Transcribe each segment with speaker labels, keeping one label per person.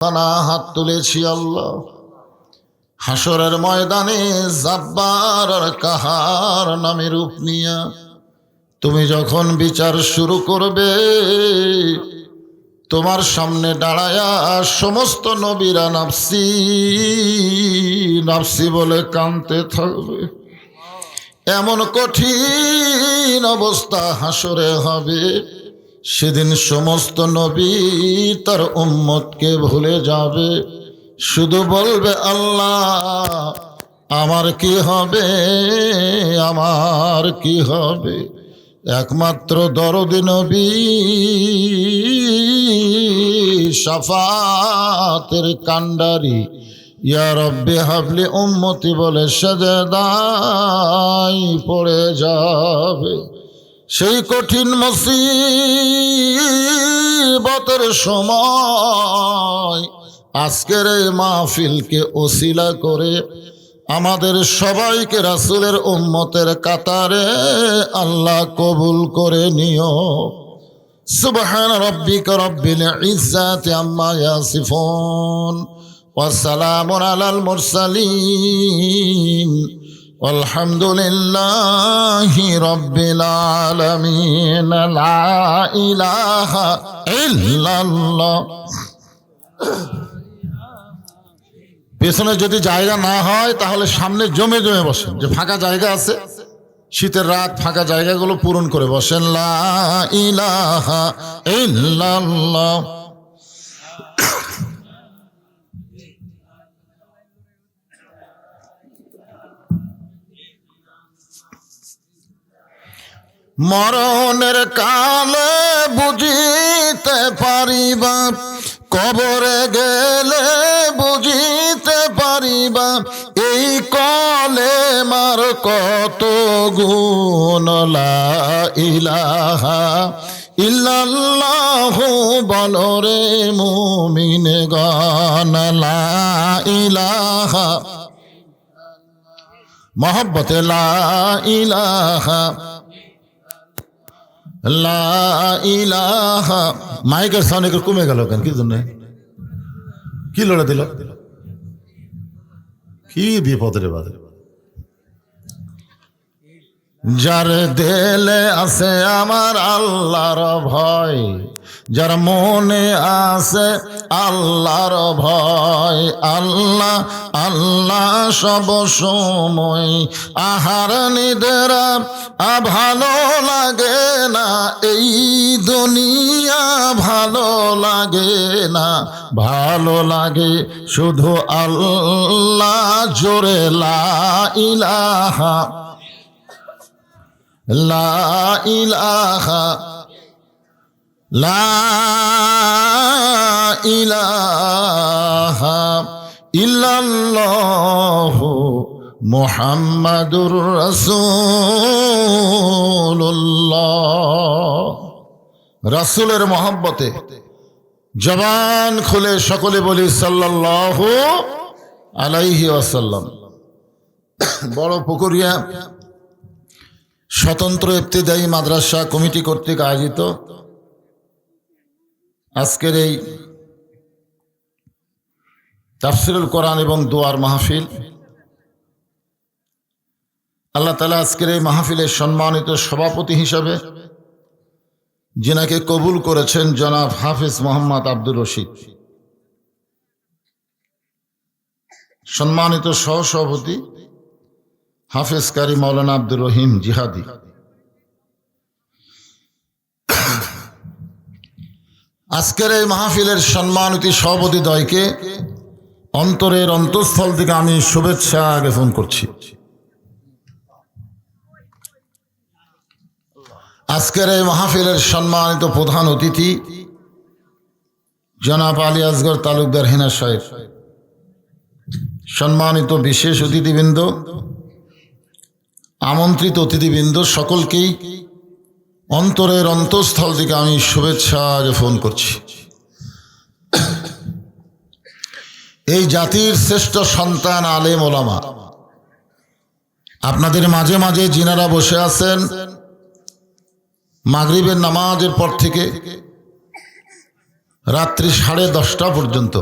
Speaker 1: হাত তুলেছি আল্লাহ, হাসরের ময়দানে জাব্বার আর কাহার নামে রূপ নিয়া তুমি যখন বিচার শুরু করবে, তোমার সামনে দাঁড়ায়া সমস্ত নবীরা নাফসি নাফসি বলে কাঁদতে থাকবে। এমন কঠিন অবস্থা হাসরে হবে, সেদিন সমস্ত নবী তার উম্মতকে ভুলে যাবে, শুধু বলবে আল্লাহ আমার কি হবে, আমার কি হবে। একমাত্র দরদি নবী শাফাতের কান্ডারি ইয়া রব্বি হাবলি উম্মতি বলে সাজদায় পড়ে যাবে। সেই কঠিন মুসিবতের সময় আজকের এই মাহফিলকে ওসিলা করে আমাদের সবাইকে রাসূলের উম্মতের কাতারে আল্লাহ কবুল করে নিও। সুবহান রাব্বিকা রাব্বিল ইজ্জাতি আম্মা ইয়াসিফুন ওয়া সালামুন আলাল মুরসালিন আলহামদুলিল্লাহি রাব্বিল আলামিন। লা ইলাহা ইল্লাল্লাহ। পেছনে যদি জায়গা না হয় তাহলে সামনে জমে জমে বসেন, যে ফাঁকা জায়গা আছে শীতের রাত ফাঁকা জায়গাগুলো পূরণ করে বসেন। লা ইলাহা ইল্লাল্লাহ। মরণের কালে বুঝিতে পারিবা, কবরে গেলে বুঝিতে পারিবা, এই কলেমার কত গুণ। লা ইলাহা ইল্লাল্লাহু বলরে মুমিনগণ। লা ইলাহা মহব্বতে লা ইলাহা লা ইলাহা। মাইকের সাউন্ড একটু কমে গেল কেন? কি জন্য? কি লড়া দিল? কি বিপদের বাদে। যার দেলে আছে আমার আল্লাহর ভয়, যার মনে আছে আল্লাহর ভয়, আল্লাহ আল্লাহ সব সময়। আহার নিদ্রা ভালো লাগে না, এই দুনিয়া ভালো লাগে না, ভালো লাগে শুধু আল্লাহ। জোরে লা ইলাহা লা ইলাহা লা ইলাহা ইল্লাল্লাহু মুহাম্মাদুর রাসূলুল্লাহ। রাসূলের মহব্বতে জবান খুলে সকলে বলি সাল্লাল্লাহু আলাইহি ওয়াসাল্লাম। বড় পুকুরিয়া স্বতন্ত্র ইবতিদায়ী মাদ্রাসা কমিটি কর্তৃক আয়োজিত আজকের এই তাফসীরুল কোরআন এবং দোয়ার মাহফিল, আল্লাহ তাআলা আজকের এই মাহফিলের সম্মানিত সভাপতি হিসাবে যিনাকে কবুল করেছেন জনাব হাফেজ মোহাম্মদ আব্দুর রশিদ, সম্মানিত সহসভাপতি হাফেজ কারি মাওলানা আব্দুর রহিম জিহাদি, আজকের এই মাহফিলের সম্মানিত সভাপতিদ্বয়কে অন্তরের অন্তঃস্থল থেকে আমি শুভেচ্ছা জ্ঞাপন করছি। আজকের এই মাহফিলের সম্মানিত প্রধান অতিথি জনাব আলী আসগর তালুকদার হেনা সাহেব, সম্মানিত বিশেষ অতিথিবৃন্দ, আমন্ত্রিত অতিথিবৃন্দ, সকলকেই অন্তরের অন্তঃস্থল থেকে আমি শুভেচ্ছা জ্ঞাপন করছি। এই জাতির শ্রেষ্ঠ সন্তান আলেম ওলামা আপনাদের মাঝে মাঝে যিনারা বসে আছেন, মাগরিবের নামাজের পর থেকে রাত্রি 10:30 পর্যন্ত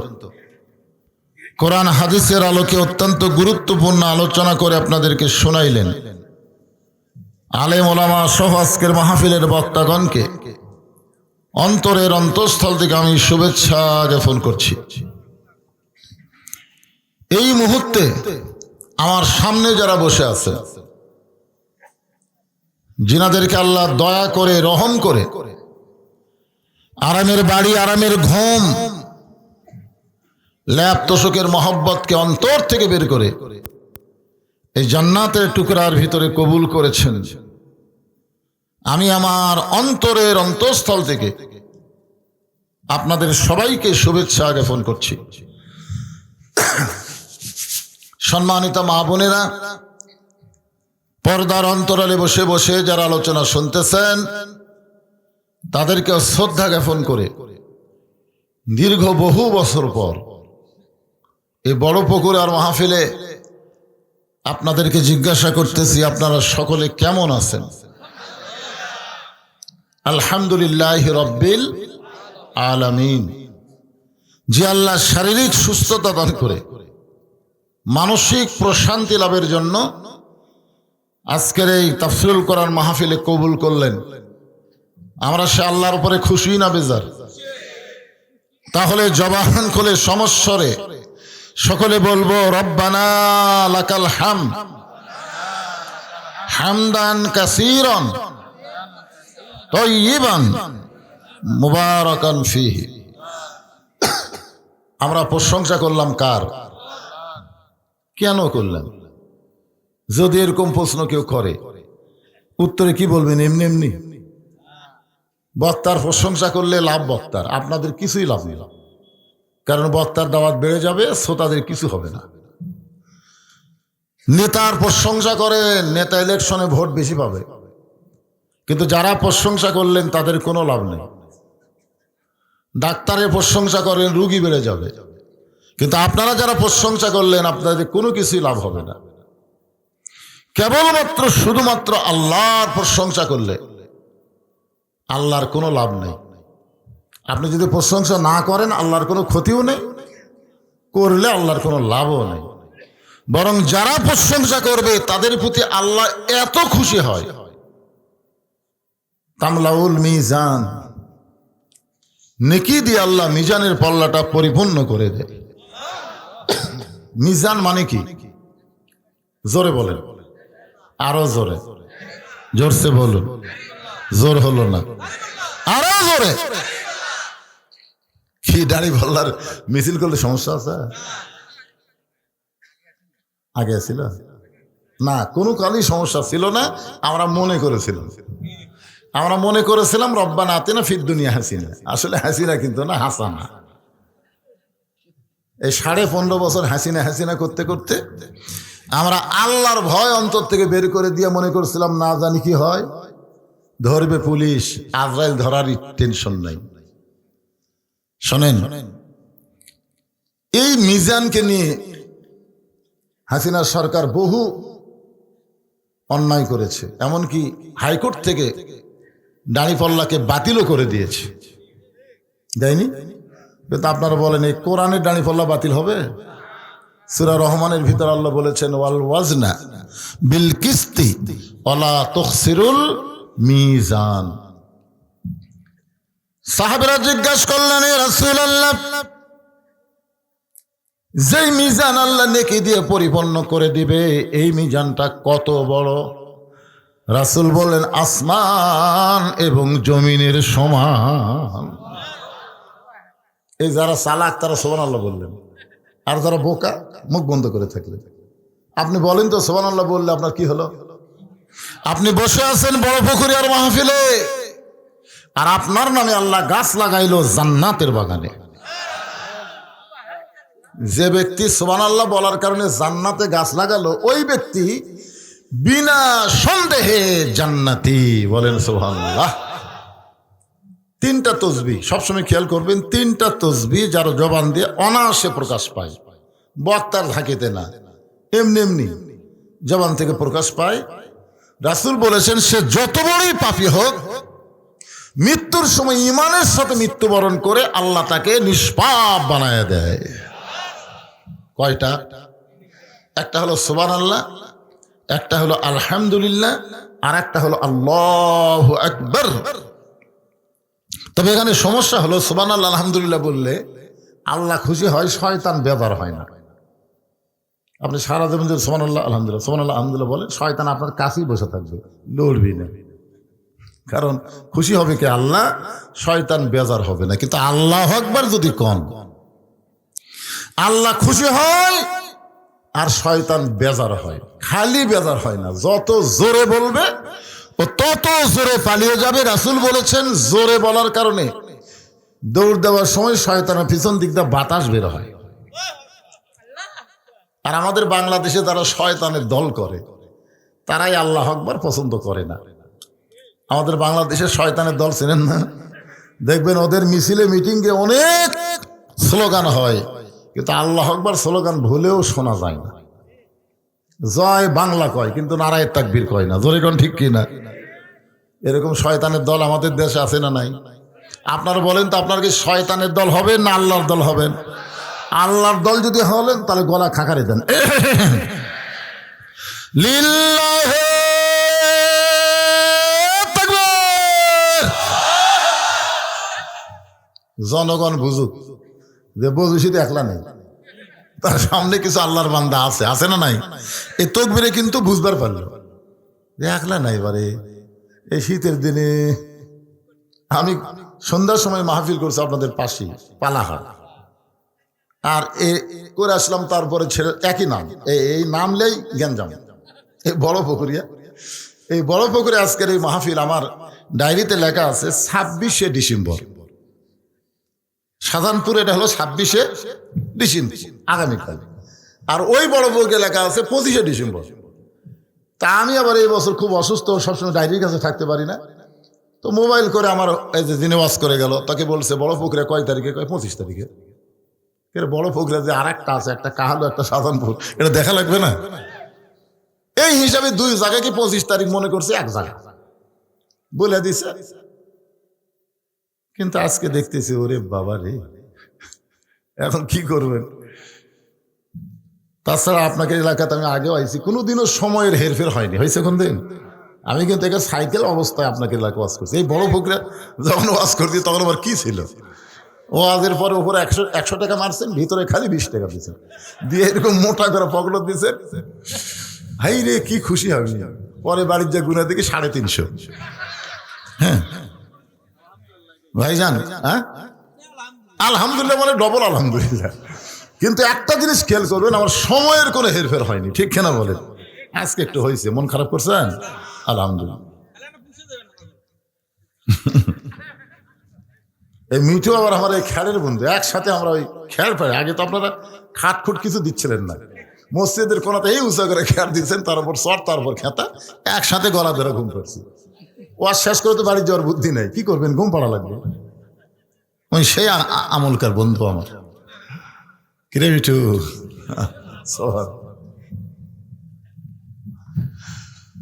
Speaker 1: কোরআন হাদিসের আলোকে অত্যন্ত গুরুত্বপূর্ণ আলোচনা করে আপনাদেরকে শোনাইলেন। আলেম ওলামা সহ আজকের মাহফিলের বক্তাগণকে অন্তরের অন্তঃস্থল থেকে আমি শুভেচ্ছা জ্ঞাপন করছি। এই মুহূর্তে আমার সামনে যারা বসে আছে, যিনাদেরকে আল্লাহ দয়া করে রহম করে আরামের বাড়ি, আরামের ঘুম, ল্যাপ তোষকের মহব্বতকে অন্তর থেকে বের করে এই জান্নাতের টুকরার ভিতরে কবুল করেছেন, আমি আমার অন্তরের অন্তঃস্থল থেকে আপনাদের সবাইকে শুভেচ্ছা জ্ঞাপন করছি। সম্মানিত মা বোনেরা, পর্দার অন্তরালে বসে বসে যারা আলোচনা শুনতেছেন, তাদেরকে শ্রদ্ধা জ্ঞাপন করে দীর্ঘ বহু বছর পর এই বড় পুকুর আর মাহফিলে আপনাদেরকে জিজ্ঞাসা করতেছি, আপনারা সকলে কেমন আছেন? আলহামদুলিল্লাহ রব্বিল আলামিন। যে আল্লাহ শারীরিক সুস্থতা দান করে মানসিক প্রশান্তি লাভের জন্য আজকের এই তাফসীরুল কোরআন মাহফিলে কবুল করলেন, আমরা সে আল্লাহর উপরে খুশি না বেজার? তাহলে জবান খুলে সমস্বরে সকলে বলবো, রব্বানা লাকাল হামদ হামদান কাসীরান তাইয়িবান মুবারাকান ফীহি। আমরা প্রশংসা করলাম কার? কেন করলাম? যদি এরকম প্রশ্ন কেউ করে, উত্তরে কি বলবেন? এমনি এমনি। বক্তার প্রশংসা করলে লাভ বক্তার, আপনাদের কিছুই লাভ নেই। কারণ বক্তার দাওয়াত বেড়ে যাবে, শ্রোতাদের কিছু হবে না। নেতার প্রশংসা করেন, নেতা ইলেকশনে ভোট বেশি পাবে, কিন্তু যারা প্রশংসা করলেন তাদের কোনো লাভ নেই। ডাক্তারের প্রশংসা করেন, রুগী বেড়ে যাবে, কিন্তু আপনারা যারা প্রশংসা করলেন আপনাদের কোনো কিছুই লাভ হবে না। কেবলমাত্র শুধুমাত্র আল্লাহর প্রশংসা করলে আল্লাহর কোনো লাভ নেই। আপনি যদি প্রশংসা না করেন আল্লাহর কোনো ক্ষতিও নেই, করলে আল্লাহর কোনো লাভও নেই। বরং যারা প্রশংসা করবে তাদের প্রতি আল্লাহ এত খুশি হয়, তামলাউল মিজান, নেকি দিয়ে আল্লাহ মিজানের পাল্লাটা পরিপূর্ণ করে দেয়। মিজান মানে কি? জোরে বলেন, আরো জোরে, জোরসে বলুন। জোর হলো না, আরো জোরে। কি দাড়ি পাল্লার মিছিল করলে সমস্যা আছে? আগে ছিল না, কোনো কালই সমস্যা ছিল না। আমরা মনে করেছিলাম রব্বানা আতিনা ফিদ দুনিয়া হাসিনা। আসলে হাসিনা কিন্তু না, হাসানা। এই 15.5 বছর হাসিনা করতে করতে আমরা আল্লাহর ভয় অন্তর থেকে বের করে দিয়ে মনে করছিলাম না জানি কি হয়, ধরবে পুলিশ, আজরাইল ধরারই টেনশন নাই। শোনেন, এই মিজানকে নিয়ে হাসিনা সরকার বহু অন্যায় করেছে, এমনকি হাইকোর্ট থেকে দাঁড়িপাল্লাকে বাতিলও করে দিয়েছে, দেয়নি? কিন্তু আপনারা বলেন এই কোরআনের দাঁড়িপাল্লা বাতিল হবে? সূরা রহমানের ভিতর আল্লাহ বলেছেন, ওয়াল ওয়াজনা বিল কিসতি ওয়ালা তুখসিরুল মিজান। সাহাবীরা জিজ্ঞাসা করলেন, এ রাসূলুল্লাহ, যেই মিজান আল্লাহ নেকি দিয়ে পরিপূর্ণ করে দিবে, এই মিজানটা কত বড়? রাসূল বললেন, আসমান এবং জমিনের সমান। এই যারা চালাক তারা সুবহানাল্লাহ বললেন, আর যারা বোকা মুখ বন্ধ করে থাকলেন। আপনি বলেন তো সুবহানাল্লাহ বললে আপনার কি হলো? আপনি বসে আছেন বড় পুকুরে আর মাহফিলে, আর আপনার নামে আল্লাহ গাছ লাগাইলো জান্নাতের বাগানে। যে ব্যক্তি সুবহানাল্লাহ বলার কারণে জান্নাতে গাছ লাগালো, ওই ব্যক্তি বিনা সন্দেহে জান্নাতি। বলেন সুবহানাল্লাহ। 3টা তসবিহ সবসময় খেয়াল করবেন, 3টা তসবিহ যার জবান দিয়ে অনায়াসে প্রকাশ পায়, বক্তার ঝাঁকিতে না, এমনি এমনি জবান থেকে প্রকাশ পায়। রাসূল বলেছেন, সে যত বড়ই পাপী হোক, মৃত্যুর সময় ঈমানের সাথে মৃত্যুবরণ করে আল্লাহ তাকে নিষ্পাপ বানায় দেয়। কয়টা? একটা হলো সুবহানাল্লাহ, একটা হলো আলহামদুলিল্লাহ, আর একটা হলো আল্লাহু আকবার। তবে এখানে সমস্যা হলো সুবহানাল্লাহ আলহামদুলিল্লাহ বললে আল্লাহ খুশি হয়, শয়তান বেজার হয় না। আপনি সারা জীবন যদি সুবহানাল্লাহ আলহামদুলিল্লাহ সুবহানাল্লাহ আলহামদুলিল্লাহ বলেন, শয়তান আপনার কাছেই বসে থাকবে, লড়বি না। কারণ খুশি হবে কি আল্লাহ, শয়তান বেজার হবে না। কিন্তু আল্লাহু আকবার যদি কন, আল্লাহ খুশি হয় আর শয়তান বেজার হয়। খালি বেজার হয় না, যত জোরে বলবে ও তত জোরে পালিয়ে যাবে। রাসূল বলেছেন জোরে বলার কারণে দৌড় দেওয়ার সময় শয়তানের পিছন দিক দিয়ে বাতাস বের হয়। আর আমাদের বাংলাদেশে যারা শয়তানের দল করে তারাই আল্লাহু আকবার পছন্দ করে না। আমাদের বাংলাদেশের শয়তানের দল চেনেন না? দেখবেন ওদের মিছিলে মিটিংয়ে অনেক স্লোগান হয়, কিন্তু আল্লাহু আকবার স্লোগান ভুলেও শোনা যায় না। জয় বাংলা কয় কিন্তু নারায়ে তাকবীর কয় না। জোরে কোন ঠিক কি না? এরকম শয়তানের দল আমাদের দেশে আছে না নাই? আপনারা বলেন তো, আপনার কি শয়তানের দল হবেন না আল্লাহর দল হবেন? আল্লাহর দল যদি হলেন তাহলে গলা খাকারে দেন, লিল্লাহি তাকবীর। জনগণ বুঝুক যে বুঝুছি তো একলা নেই, তার সামনে কিছু আল্লাহর বান্দা আছে, আছে না নাই? এই তাকবীরে কিন্তু বুঝবার পারলো যে একলা নাই। বারে এই শীতের দিনে আমি সন্ধ্যার সময় মাহফিল করছি আপনাদের পাশে পালাহাট, আর এ করে আসলাম। তারপরে ছেলে একই নাম, এই নামলেই গ্যাঞ্জাম, এই বড় পুকুরিয়া। এই বড় পুকুরে আজকের এই মাহফিল আমার ডায়েরিতে লেখা আছে 26শে ডিসেম্বর। শাহজাহানপুর এটা হলো 26শে ডিসেম্বর আগামীকাল। আর ওই বড় পুকুরে লেখা আছে 25শে ডিসেম্বর। তা আমি আবার এই বছর খুব অসুস্থ, সবসময় ডায়েরির কাছে থাকতে পারি না। তো মোবাইল করে আমার এই যে যিনি ওয়াজ করে গেল তাকে বলছে বড় পুকুরে কয় তারিখে? কয় 25 তারিখে। বড় পুকুরে যে আর একটা আছে, একটা কাহালু একটা শাহজাহানপুর, এটা দেখা লাগবে না? এই হিসাবে দুই জায়গাকে 25 তারিখ মনে করছে, এক জায়গা বলে দিছে। কিন্তু আজকে দেখতেছি ওরে বাবা রে, এখন কি করবেন? তাছাড়া আপনাকে এলাকাতে আমি আগেও আইছি, কোনোদিনও সময়ের হেরফের হয়নি। হয়েছে কোন দিন? আমি কিন্তু এখানে সাইকেল অবস্থায় আপনাকে এলাকা ওয়াজ করছি। এই বড় পুকুরে যখন ওয়াজ করছি তখন আবার কি ছিল, ওয়াজের পরে উপরে 100 টাকা মারছেন, ভিতরে খালি 20 টাকা দিচ্ছেন, দিয়ে এরকম মোটা করে পকেট দিচ্ছেন। হাই রে কি খুশি আমি। পরে বাড়ির যে গুণা দেখি 350। হ্যাঁ ভাইজান, হ্যাঁ আলহামদুলিল্লাহ মানে ডবল আলহামদুলিল্লাহ। কিন্তু একটা জিনিস খেয়াল করবেন, আমার সময়ের কোনো হেরফের হয়নি, ঠিক কেনা বলেন? আজকে একটু হয়েছে, মন খারাপ করছেন? আলহামদুলিল্লাহ। এই মিঠু আবার আমার এই খেয়ালের বন্ধু, একসাথে আমরা ওই খেয়াল পাই। আগে তো আপনারা খাটখুট কিছু দিচ্ছিলেন না, মসজিদের কোনাতে এই উঁচা করে খেয়াল দিচ্ছেন, তার উপর চর, তার উপর খেতা, একসাথে গলা ধরে ঘুম পাচ্ছি। ওয়াজ শেষ করে তো বাড়ি যাওয়ার বুদ্ধি নেই, কি করবেন? ঘুম পাড়া লাগবে। ওই সেই আমলকার বন্ধু আমার। কিরে মিঠু,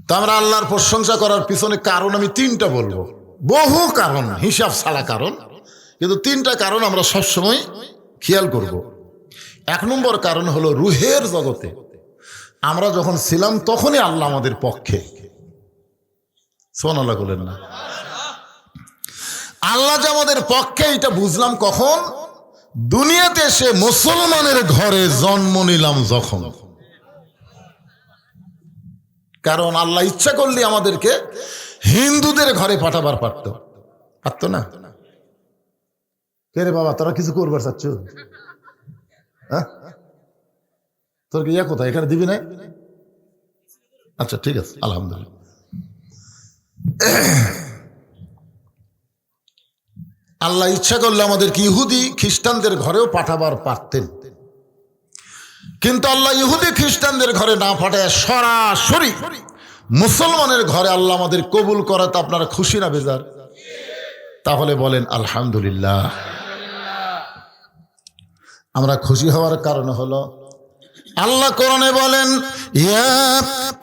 Speaker 1: তো আমরা আল্লাহর প্রশংসা করার পিছনে কারণ আমি 3টা বলবো, বহু কারণ, হিসাব ছাড়া কারণ, কিন্তু 3টা কারণ আমরা সবসময় খেয়াল করব। 1 নম্বর কারণ হলো রুহের জগতে আমরা যখন ছিলাম তখনই আল্লাহ আমাদের পক্ষে। সুবহানাল্লাহ বলেন না? আল্লাহ যে আমাদের পক্ষে এটা বুঝলাম কখন? দুনিয়াতে এসে মুসলমানের ঘরে জন্ম নিলাম যখন। কারণ আল্লাহ ইচ্ছা করলে আমাদেরকে হিন্দুদের ঘরে পাঠাবার পারত না। কে রে বাবা, তোরা কিছু করবার চাচ্ছ? হ্যাঁ, তোর কি কোথায়, এখানে দিবি না? আচ্ছা ঠিক আছে, আলহামদুলিল্লাহ। আল্লাহ ইচ্ছা করলে আমাদেরকে ইহুদি খ্রিস্টানদের ঘরেও পাঠাবার পারতেন, কিন্তু আল্লাহ ইহুদি খ্রিস্টানদের ঘরে না পাঠায় সরাসরি মুসলমানের ঘরে আল্লাহ আমাদের কবুল করাতে আপনারা খুশি না বেজার? তাহলে বলেন আলহামদুলিল্লাহ। আমরা খুশি হওয়ার কারণ হলো আল্লাহ কোরআনে বলেন, ইয়া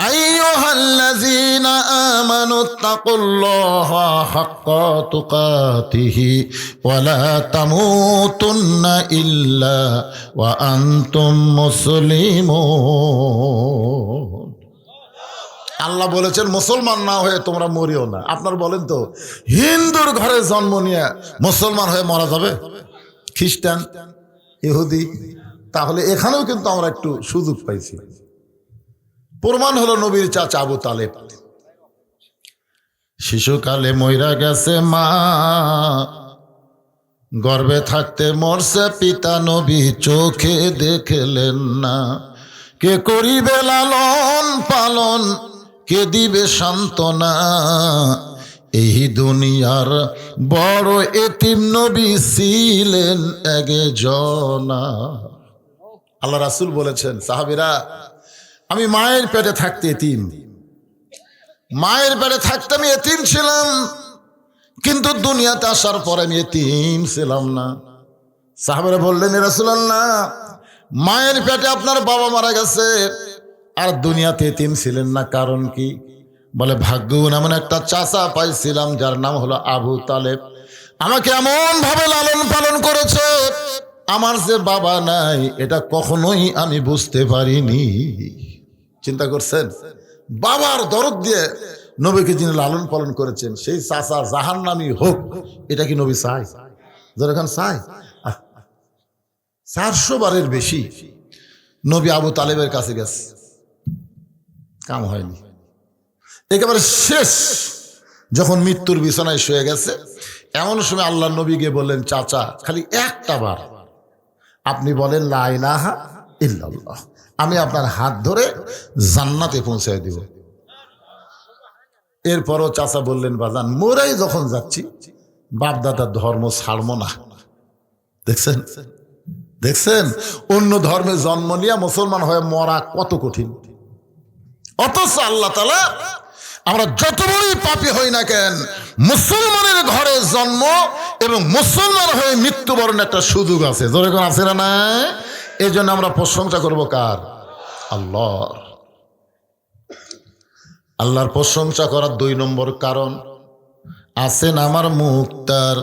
Speaker 1: আইয়ুহাল্লাযীনা আমানুত্তাকুল্লাহা হাক্কা তুকাতিহি ওয়া লা তামুতুন্না ইল্লা ওয়া আনতুম মুসলিমুন। আল্লাহ বলেছেন মুসলমান না হয়ে তোমরা মরিও না। আপনার বলেন তো, হিন্দুর ঘরে জন্ম নিয়ে মুসলমান হয়ে মরা যাবে? খ্রিস্টান, ইহুদি? তাহলে এখানেও কিন্তু আমরা একটু সুযোগ পাইছি। প্রমাণ হলো নবীর চাচা আবু তালেব। শিশুকালে মইরা গেছে মা, গর্ভে থাকতে মরছে পিতা, নবী চোখে দেখলেন না। কে করিবে লালন পালন, কে দিবে সান্ত্বনা, এই দুনিয়ার বড় এতিম নবী ছিলেন একজনা। আল্লাহ রাসূল বলেছেন, সাহাবীরা, আমি মায়ের পেটে থাকতে এতিম, মায়ের পেটে থাকতে আমি এতিম ছিলাম, কিন্তু দুনিয়াতে আসার পরে আমি এতিম ছিলাম না। সাহাবীরা বললেন, ইয়া রাসূলুল্লাহ, মায়ের পেটে আপনার বাবা মারা গেছে আর দুনিয়াতে এতিম ছিলেন না, কারণ কি? বলে, ভাগ্যবান এমন একটা চাচা পাইছিলাম যার নাম হলো আবু তালেব, আমাকে এমন ভাবে লালন পালন করেছে, আমার যে বাবা নাই এটা কখনোই আমি বুঝতে পারিনি। চিন্তা করছেন, বাবার দরদ দিয়ে নবীকে যিনি লালন পালন করেছেন সেই চাচা জাহান্নামী হোক, এটা কি নবী চায়? যেরকম চায় 400 বারের বেশি নবী আবু তালেবের কাছে গেছে, কাম হয়নি। একেবারে শেষ যখন মৃত্যুর বিছানায় শুয়ে গেছে, এমন সময় আল্লাহ নবী গিয়ে বললেন, চাচা খালি একটা বার আপনি বলেন লা ইলাহা ইল্লাল্লাহ, আমি আপনার হাত ধরে জান্নাতে পৌঁছায় দিব। এরপরও চাচা বললেন, বাজান মোরাই যখন যাচ্ছি বাপ দাদার ধর্ম ছাড়বো না। দেখছেন দেখছেন অন্য ধর্মে জন্ম নিয়ে মুসলমান হয়ে মরা কত কঠিন। অথচ আল্লাহ তাআলা আমরা যত বড়ই পাপী হই না কেন, মুসলমানের ঘরে জন্ম এবং মুসলমান হয়ে মৃত্যুবরণ একটা সুযোগ আছে, যেরকম আছে না না? এই জন্য আমরা প্রশংসা করবো কার? আল্লাহর। আল্লাহর প্রশংসা করার 2 নম্বর কারণ, আছেন আমার মুক্তার,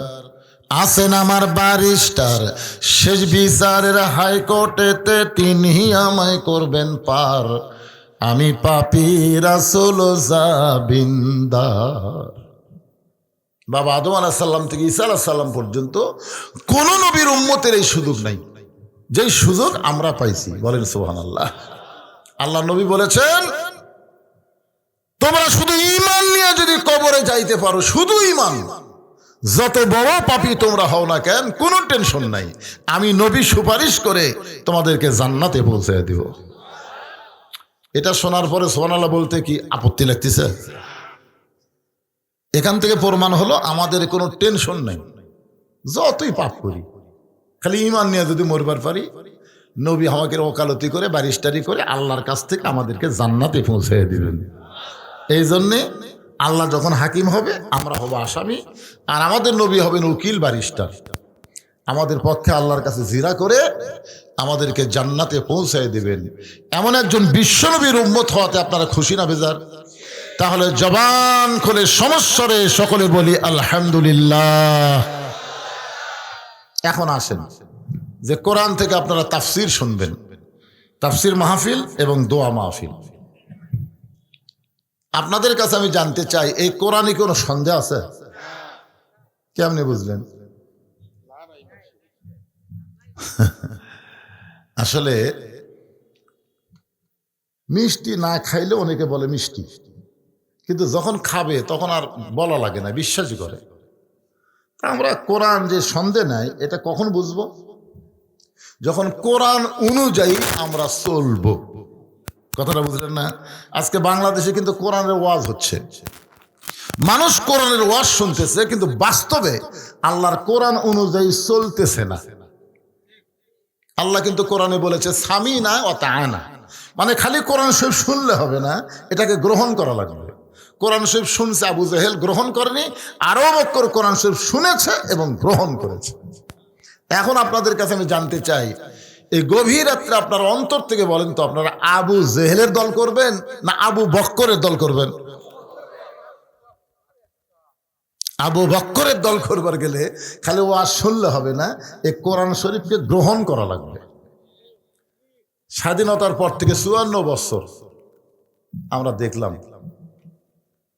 Speaker 1: আছেন আমার ব্যারিস্টার, শেষ বিচারের হাইকোর্টেতে তিনি আমায় করবেন পার, আমি পাপী রাসূল জাবিন্দার। বাবা আদম আলাইহিস সালাম থেকে ঈসা আলাইহিস সালাম পর্যন্ত কোন নবীর উম্মতের এই সুযোগ নাই, যেই সুযোগ আমরা পাইছি। বলেন সুবহানাল্লাহ। আল্লাহ নবী বলেছেন, তোমরা শুধু ঈমান নিয়ে যদি কবরে যাইতে পারো, শুধু ঈমান, যত বড় পাপী তোমরা হও না কেন কোনো টেনশন নাই, আমি নবী সুপারিশ করে তোমাদেরকে জান্নাতে পৌঁছে দিব। এটা শোনার পরে সুবহানাল্লাহ বলতে কি আপত্তি লাগতেছে? এখান থেকে প্রমাণ হলো আমাদের কোনো টেনশন নাই, যতই পাপ করি খালি ঈমান নিয়ে যদি মরবার পারি, নবী আমাকে ওকালতি করে ব্যারিস্টারি করে আল্লাহর কাছ থেকে আমাদেরকে জান্নাতে পৌঁছে দিবেন। এই জন্যে আল্লাহ যখন হাকিম হবে আমরা হব আসামি, আর আমাদের নবী হবেন উকিল ব্যারিস্টার, আমাদের পক্ষে আল্লাহর কাছে জিরা করে আমাদেরকে জান্নাতে পৌঁছায় দিবেন। এমন একজন বিশ্বনবীর উম্মত হওয়াতে আপনারা খুশি না বেজার? তাহলে জবান খুলে সমস্বরে সকলে বলি আলহামদুলিল্লাহ। এখন আসেন যে কোরআন থেকে আপনারা তাফসির শুনবেন, তাফসির মাহফিল এবং দোয়া মাহফিল। আপনাদের কাছে আমি জানতে চাই, এই কোরআনে কোনো সন্দেহ আছে? কেমনে বুঝলেন? আসলে মিষ্টি না খাইলে অনেকে বলে মিষ্টি, কিন্তু যখন খাবে তখন আর বলা লাগে না, বিশ্বাসই করে। আমরা কোরআন যে সন্দেহ নাই, এটা কখন বুঝবো? যখন কোরআন অনুযায়ী আমরা চলবো। কথাটা বুঝলেন না? আজকে বাংলাদেশে কিন্তু কোরআনের ওয়াজ হচ্ছে, মানুষ কোরআনের ওয়াজ শুনতেছে, কিন্তু বাস্তবে আল্লাহর কোরআন অনুযায়ী চলতেছে না। আল্লাহ কিন্তু কোরআনে বলেছে সামিনা ওয়া তাআনা, মানে খালি কোরআন শরীফ শুনলে হবে না, এটাকে গ্রহণ করা লাগবে। কোরআন শরীফ শুনছে আবু জেহেল, গ্রহণ করেনি, আরো বক্কর কোরআন শরীফ শুনেছে এবং গ্রহণ করেছে। এখন আপনাদের কাছে আমি জানতে চাই, এই গভীর রাত্রে আপনার অন্তর থেকে বলেন তো, আপনারা আবু জেহেলের দল করবেন না আবু বক্করের দল করবেন? আবু বক্করের দল করবার গেলে খালি ওয়াজ শুনলে হবে না, এই কোরআন শরীফকে গ্রহণ করা লাগবে। স্বাধীনতার পর থেকে 54 বছর আমরা দেখলাম,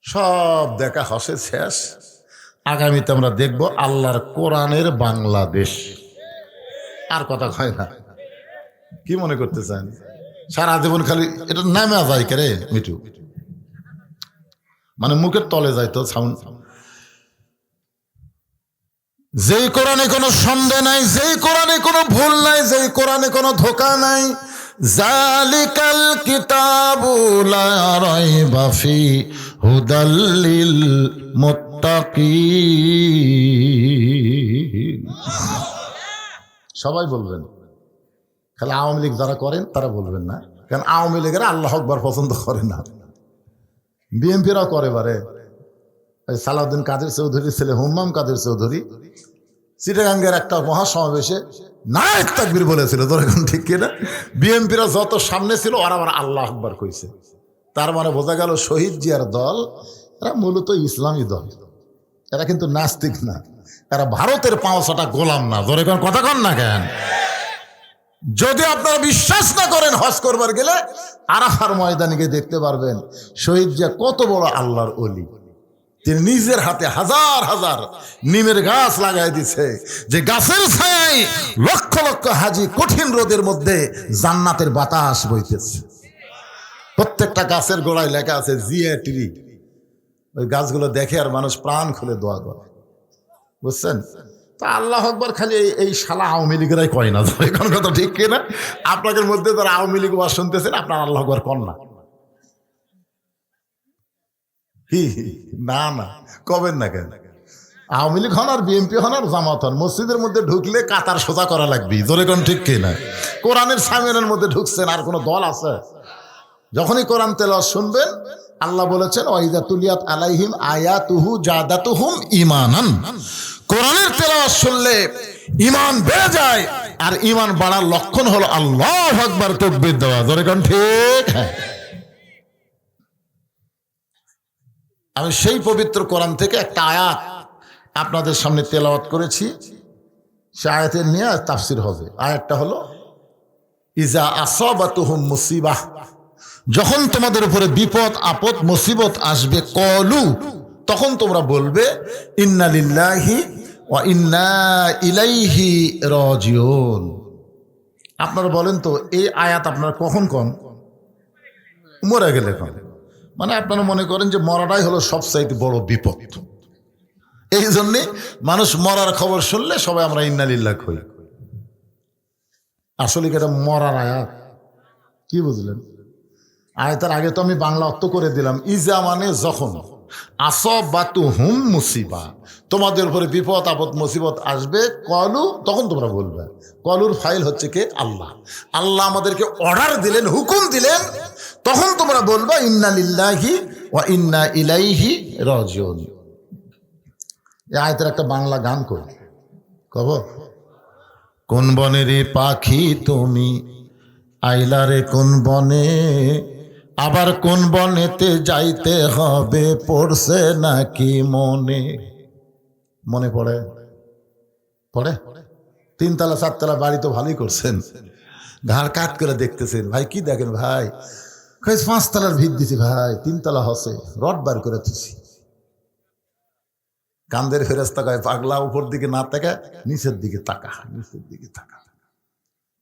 Speaker 1: সব দেখা হসে শেষ। আগামীতে আমরা দেখব আল্লাহর কোরআনের বাংলাদেশ। আর কথা হয় না। কি মনে করতে চান? সারা জীবন খালি এটা নামে যায় কে রে মিঠু, মানে মুখের তলে যায় তো সাউন্ড। যেই কোরআনে কোনো সন্দেহ নাই, যেই কোরআনে কোনো ভুল নাই, যেই কোরআনে কোনো ধোঁকা নাই, জালিকাল কিতাবু লা রাইবা ফি হুদাল লিল মুত্তাকিন। সবাই বলবেন, খালি আওয়ামী লীগ যারা করেন তারা বলবেন না, কারণ আওয়ামী লীগেরা আল্লাহ আকবার পছন্দ করে না। বিএনপিরাও করে বারে। সালাউদ্দিন কাদের চৌধুরীর ছেলে হুম্মাম কাদের চৌধুরী চিটাগাঙ্গের একটা মহাসমাবেশে নায়েক তাকবীর বলেছিল, তোর এখন ঠিক কিনা? বিএনপিরা যত সামনে ছিল ওরা আবার আল্লাহ আকবার কইছে। তার মানে বোঝা গেল শহীদ জিয়ার দল এরা মূলত ইসলামী দল, এরা কিন্তু নাস্তিক না, এরা ভারতের পাঁচটা গোলাম না। ধরে কোন কথা কন না কেন? যদি আপনারা বিশ্বাস না করেন, হজ করবার গেলে আরাফার ময়দানে গিয়ে দেখতে পারবেন শহীদ জিয়া কত বড় আল্লাহর ওলি। তিনি নিজের হাতে হাজার হাজার নিমের গাছ লাগাই দিছে, যে গাছের ছায়ায় লক্ষ লক্ষ হাজি কঠিন রোদের মধ্যে জান্নাতের বাতাস বইতেছে। প্রত্যেকটা গাছের গোড়ায় লেখা আছে জিয়া ট্রি। ওই গাছগুলো দেখে আর মানুষ প্রাণ খুলে দোয়া করে, বুঝছেন? তা আল্লাহ আকবার খালি এই শালা আওয়ামী লীগেরাই কয় না। এখন কথা ঠিক কিনা? আপনাদের মধ্যে যারা আওয়ামী লীগ ওয়াজ শুনতেছেন, আপনার আল্লাহ আকবার কন না। না না কবেন না কেন? আওয়ামী লীগ হন আর বিএনপি হন আর জামাত হন, মসজিদের মধ্যে ঢুকলে কাতার সোজা করা লাগবে। জোরে কোন ঠিক কিনা? কোরআনের সামিনের মধ্যে ঢুকছেন, আর কোনো দল আছে? যখনই কোরআন তেলাওয়াত শুনবেন, আল্লাহ বলেছেন ওয়াইদা তুলিয়াত আলাইহিম আয়াতুহু জাদাতুহুম ঈমানান। কোরআনের তেলাওয়াত শুনলে ঈমান বেড়ে যায়, আর ঈমান বাড়ার লক্ষণ হলো আল্লাহু আকবার তাকবীর দেওয়া। জোরে কোন ঠিক? আমি সেই পবিত্র কোরআন থেকে একটা আয়াত আপনাদের সামনে তেলাওয়াত করেছি, সে আয়াতের নিয়ে তাফসির হবে। আয়াতটা হলো ইজা আসাবাতুহুম মুসিবাহ, যখন তোমাদের উপরে বিপদ আপদ মুসিবত আসবে, কলু, তখন তোমরা বলবে ইন্না লিল্লাহি ওয়া ইন্না ইলাইহি রাজিউন। আপনারা বলেন তো এই আয়াত আপনারা কখন কোন? মরে গেলে কোন? মানে আপনারা মনে করেন যে মরাটাই হলো সবচাইতে বড় বিপদ, এই জন্যে মানুষ মরার খবর শুনলে সবাই আমরা ইন্না লিল্লাহ কই। আসলে কি এটা মরার আয়াত? কি বুঝলেন? আয়াতের আগে তো আমি বাংলা অর্থ করে দিলাম। ইজা মানে যখন, আসাবাতুহুম মুসিবা, তোমাদের উপরে বিপদ আপদ মুসিবত আসবে, কলু, তখন তোমরা বলবে। কলুর ফাইল হচ্ছে কে? আল্লাহ। আল্লাহ আমাদেরকে অর্ডার দিলেন, হুকুম দিলেন, তখন তোমরা বলবা ইন্না লিল্লাহি ওয়া ইন্না ইলাইহি রাজিউন। এই আয়াতের একটা বাংলা গান করি, কব? কোন বনেরই পাখি তুমি আইলারে কোন বনে, আবার কোন বনেতে যাইতে হবে, পড়ছে নাকি মনে? মনে পড়ে? পড়ে? 3 তলা 4 তলা বাড়ি তো ভালোই করছেন, ঘাড় কাট করে দেখতেছেন। ভাই কি দেখেন ভাই? 5 তলার ভিত দিছি ভাই, 3 তলা হসে, রড বার করে দিছি। কান্দের ফেরেশতা কয় পাগলা, উপর দিকে না তাকা, নিচের দিকে তাকা, নিচের দিকে তাকা।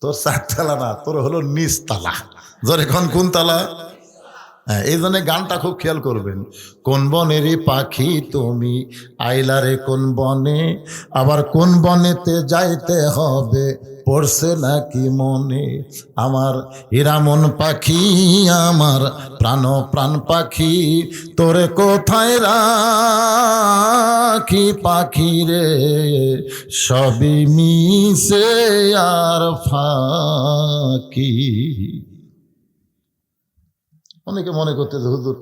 Speaker 1: তোর 4 তলা না, তোর হলো নিচ তালা। জোরে কোন তালা? হ্যাঁ, এই জন্য গানটা খুব খেয়াল করবেন। কোন বনেরই পাখি তুমি আইলারে কোন বনে, আবার কোন বনেতে যাইতে হবে, পড়ছে নাকি মনে? আমার হীরামন পাখি, আমার প্রাণ পাখি, তোরে কোথায় রাখি পাখি রে, সবই মিশে আর ফাঁকি। অনেকে মনে করতেছে হুজুর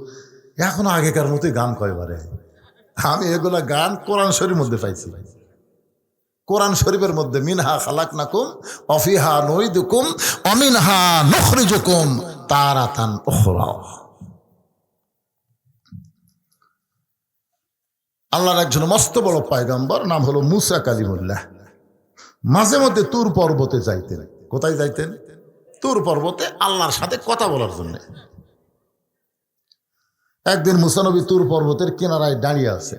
Speaker 1: এখনো আগেকার মতোই গান কয়বারে। আমি এগুলা গান কোরআন শরীফের মধ্যে পাইছি। কোরআন শরীফের মধ্যে মিনহা খালাকনাকুম ওয়া ফিহা নুইদুকুম ওয়া মিনহা নুখরিজুকুম তারাতান উখরা। আল্লাহর একজন মস্ত বড় পয়গম্বর, নাম হলো মুসা কালিমুল্লাহ। মাঝে মধ্যে তুর পর্বতে যাইতেন। কোথায় যাইতেন? তুর পর্বতে আল্লাহর সাথে কথা বলার জন্য। একদিন মুসা নবী তুর পর্বতের কিনারায় দাঁড়িয়ে আছে,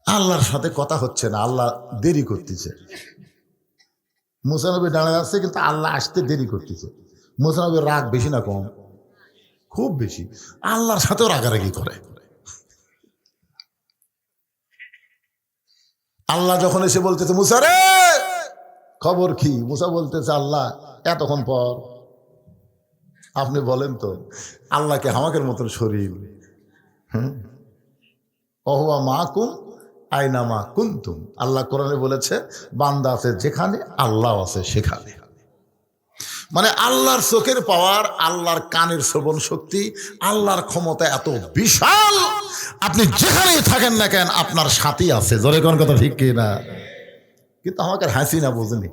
Speaker 1: আল্লাহর সাথে কথা হচ্ছে না, আল্লাহ দেরি করতেছে। মুসা নবী দাঁড়িয়ে আছে কিন্তু আল্লাহ আসতে দেরি করতেছে। মুসা নবীর রাগ বেশি না কম? খুব বেশি। আল্লাহর সাথেও রাগারাগি করে। আল্লাহ যখন এসে বলতেছে মুসা রে খবর কি, মুসা বলতেছে আল্লাহ এতক্ষণ পর, আপনি বলেন তো আল্লাহকে হামাকের মতন শরীর? অহুয়া মাকুম আইনা মা কুনতুম। আল্লাহ কোরআনে বলেছে বান্দা আছে যেখানে, আল্লাহ আছে সেখানে। মানে আল্লাহর চোখের পাওয়ার, আল্লাহর কানের শ্রবণ শক্তি, আল্লাহর ক্ষমতা এত বিশাল, আপনি যেখানেই থাকেন না কেন আপনার সাথী আছে। জোরে কোন কথা ঠিক কি না? কিন্তু আমাকে হাসিনা বোঝেনি।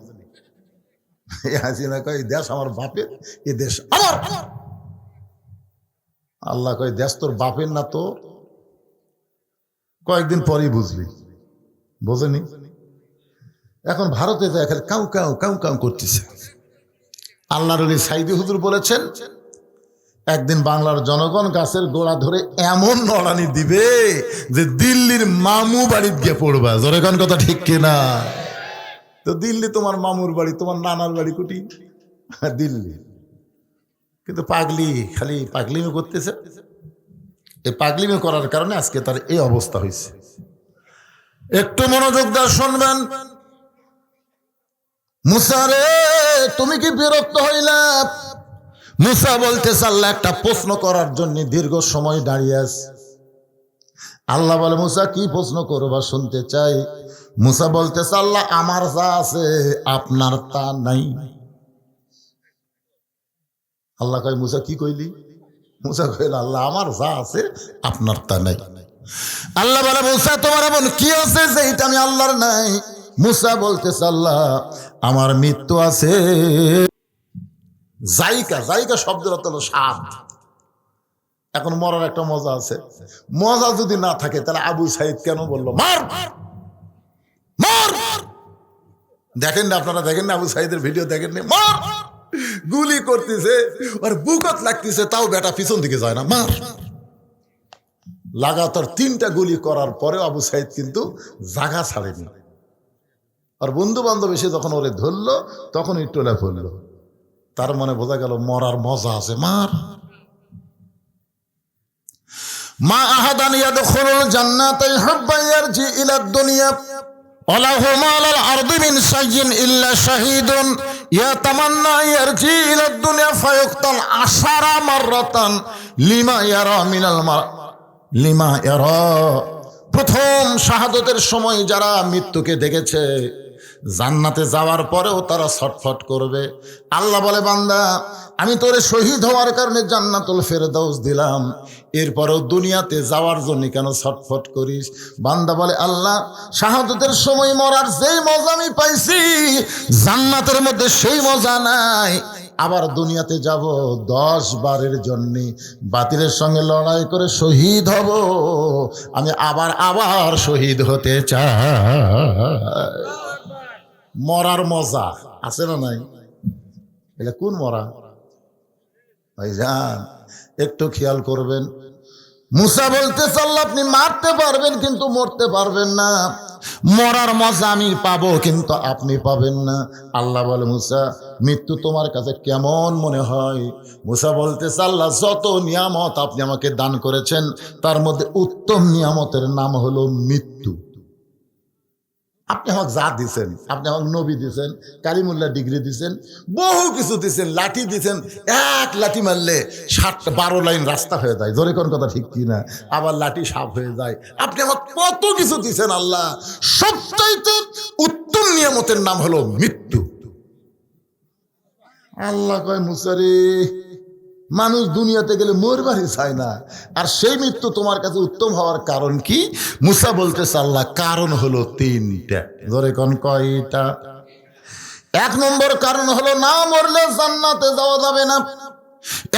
Speaker 1: এই হাসিনা কয় এই দেশ আমার বাপের, এই দেশ আমার। আল্লাহ কয় দেশ তোর বাপের না তোর? কয়েকদিন পরেই বুঝবি। বোঝেনি? এখন ভারতে যায় খালি কাউ কাউ কাউ কাউ করতেছে। আল্লাহর ওলি সাইদি হুজুর বলেছেন একদিন বাংলার জনগণ গাছের গোড়া ধরে এমন নড়ানি দিবে যে দিল্লির মামু বাড়িতে গিয়ে পড়বা। জোরে কোন কথা ঠিক কিনা? তো দিল্লি তোমার মামুর বাড়ি, তোমার নানার বাড়ি কুটি দিল্লি। কিন্তু পাগলি খালি পাগলিমি করতেছে। এই পাগলিমি করার কারণে আজকে তার এই অবস্থা হয়েছে। একটু মনোযোগ দিয়ে শুনবেন। মুসা রে তুমি কি বিরক্ত হইলা? মুসা বলতেছে আল্লাহ একটা প্রশ্ন করার জন্য দীর্ঘ সময় দাঁড়িয়ে আছে। আল্লাহ বলে মুসা কি প্রশ্ন করবা, শুনতে চাই। মুসা বলতেছে আল্লাহ আমার যা আছে আপনার তা নাই। আল্লাহ কয় মুসা কি কইলি? মুসা কইল আল্লাহ আমার যা আছে আপনার তা নাই। আল্লাহ বলে মুসা তোমার এমন কি আছে যে এটা আমি আল্লাহর নাই? মুসা বলতেছে আল্লাহ আমার মৃত্যু আছে। জায়গা জায়গা শব্দের অর্থ হলো স্বাদ। এখন মরার একটা মজা আছে। মজা যদি না থাকে তাহলে আবু সাইদ কেন বললো মার মার? দেখেন না আপনারা, দেখেন না আবু সাইদের ভিডিও দেখেন না? মার, গুলি করতেছে আর বুকত লাগতেছে, তাও বেটা পিছন দিকে যায় না, মার। লাগাতার 3টা গুলি করার পরেও আবু সাইদ কিন্তু জাগা ছাড়েনি। আর বন্ধু বান্ধব এসে যখন ওরে ধরলো তখন একটু পড়লো। তার মনে বোঝা গেল মরার মজা আছে, মার। মা আহাদান ইয়াদখুলুল জান্নাতা ইহুব্বা ইয়ারজি ইলা দুনিয়া ওয়ালাহু মালাল আরদি মিন শাইইন ইল্লা শাহীদুন ইয়াতামান্না ইয়ারজি ইলা দুনিয়া ফায়ুক্তাল আশারা মাররাতান লিমা ইয়ারা মিনাল লিমা ইয়ারা। প্রথম শাহাদতের সময় যারা মৃত্যুকে দেখেছে জান্নাতে যাওয়ার পরেও তারা ছটফট করবে। আল্লাহ বলে বান্দা আমি তোরে শহীদ হওয়ার কারণে জান্নাতুল ফেরদাউস দিলাম, এরপরেও দুনিয়াতে যাওয়ার জন্য কেন ছটফট করিস? বান্দা বলে আল্লাহ শাহাদতের সময় মরার যেই মজা আমি পাইছি জান্নাতের মধ্যে সেই মজা নাই। আবার দুনিয়াতে যাব 10 বারের জন্য বাতিলের সঙ্গে লড়াই করে শহীদ হব, আমি আবার আবার শহীদ হতে চাই। মরার মজা আছে না নাই? এটা কোন মরা ভাইজান? একটু খেয়াল করবেন। মুসা বলতেছে আল্লাহ আপনি মারতে পারবেন কিন্তু মরতে পারবেন না। মরার মজা আমি পাবো কিন্তু আপনি পাবেন না। আল্লাহ বলে মুসা মৃত্যু তোমার কাছে কেমন মনে হয়? মুসা বলতেছে আল্লাহ যত নিয়ামত আপনি আমাকে দান করেছেন তার মধ্যে উত্তম নিয়ামতের নাম হলো মৃত্যু। আপনি আমাকে যা দিচ্ছেন, আপনি আমাকে নবী দিচ্ছেন, কালিমুল্লাহ ডিগ্রি দিচ্ছেন, বহু কিছু দিচ্ছেন, লাঠি দিচ্ছেন, এক লাঠি মারলে 12 লাইন রাস্তা হয়ে যায়। জোরে কোন কথা ঠিক কি না? আবার লাঠি সাপ হয়ে যায়। আপনি আমাকে কত কিছু দিচ্ছেন আল্লাহ, সবচাইতে উত্তম নিয়ামতের নাম হলো মৃত্যু। আল্লাহ কয় মুসা রে মানুষ দুনিয়াতে গেলে মরবারই চায় না, আর সেই মৃত্যু তোমার কাছে উত্তম হওয়ার কারণ কি? মুসা বলতেছে আল্লাহ কারণ হলো তিনটা। ধরে কোন কয়টা? এক নম্বর কারণ হলো না মরলে জান্নাতে যাওয়া যাবে না।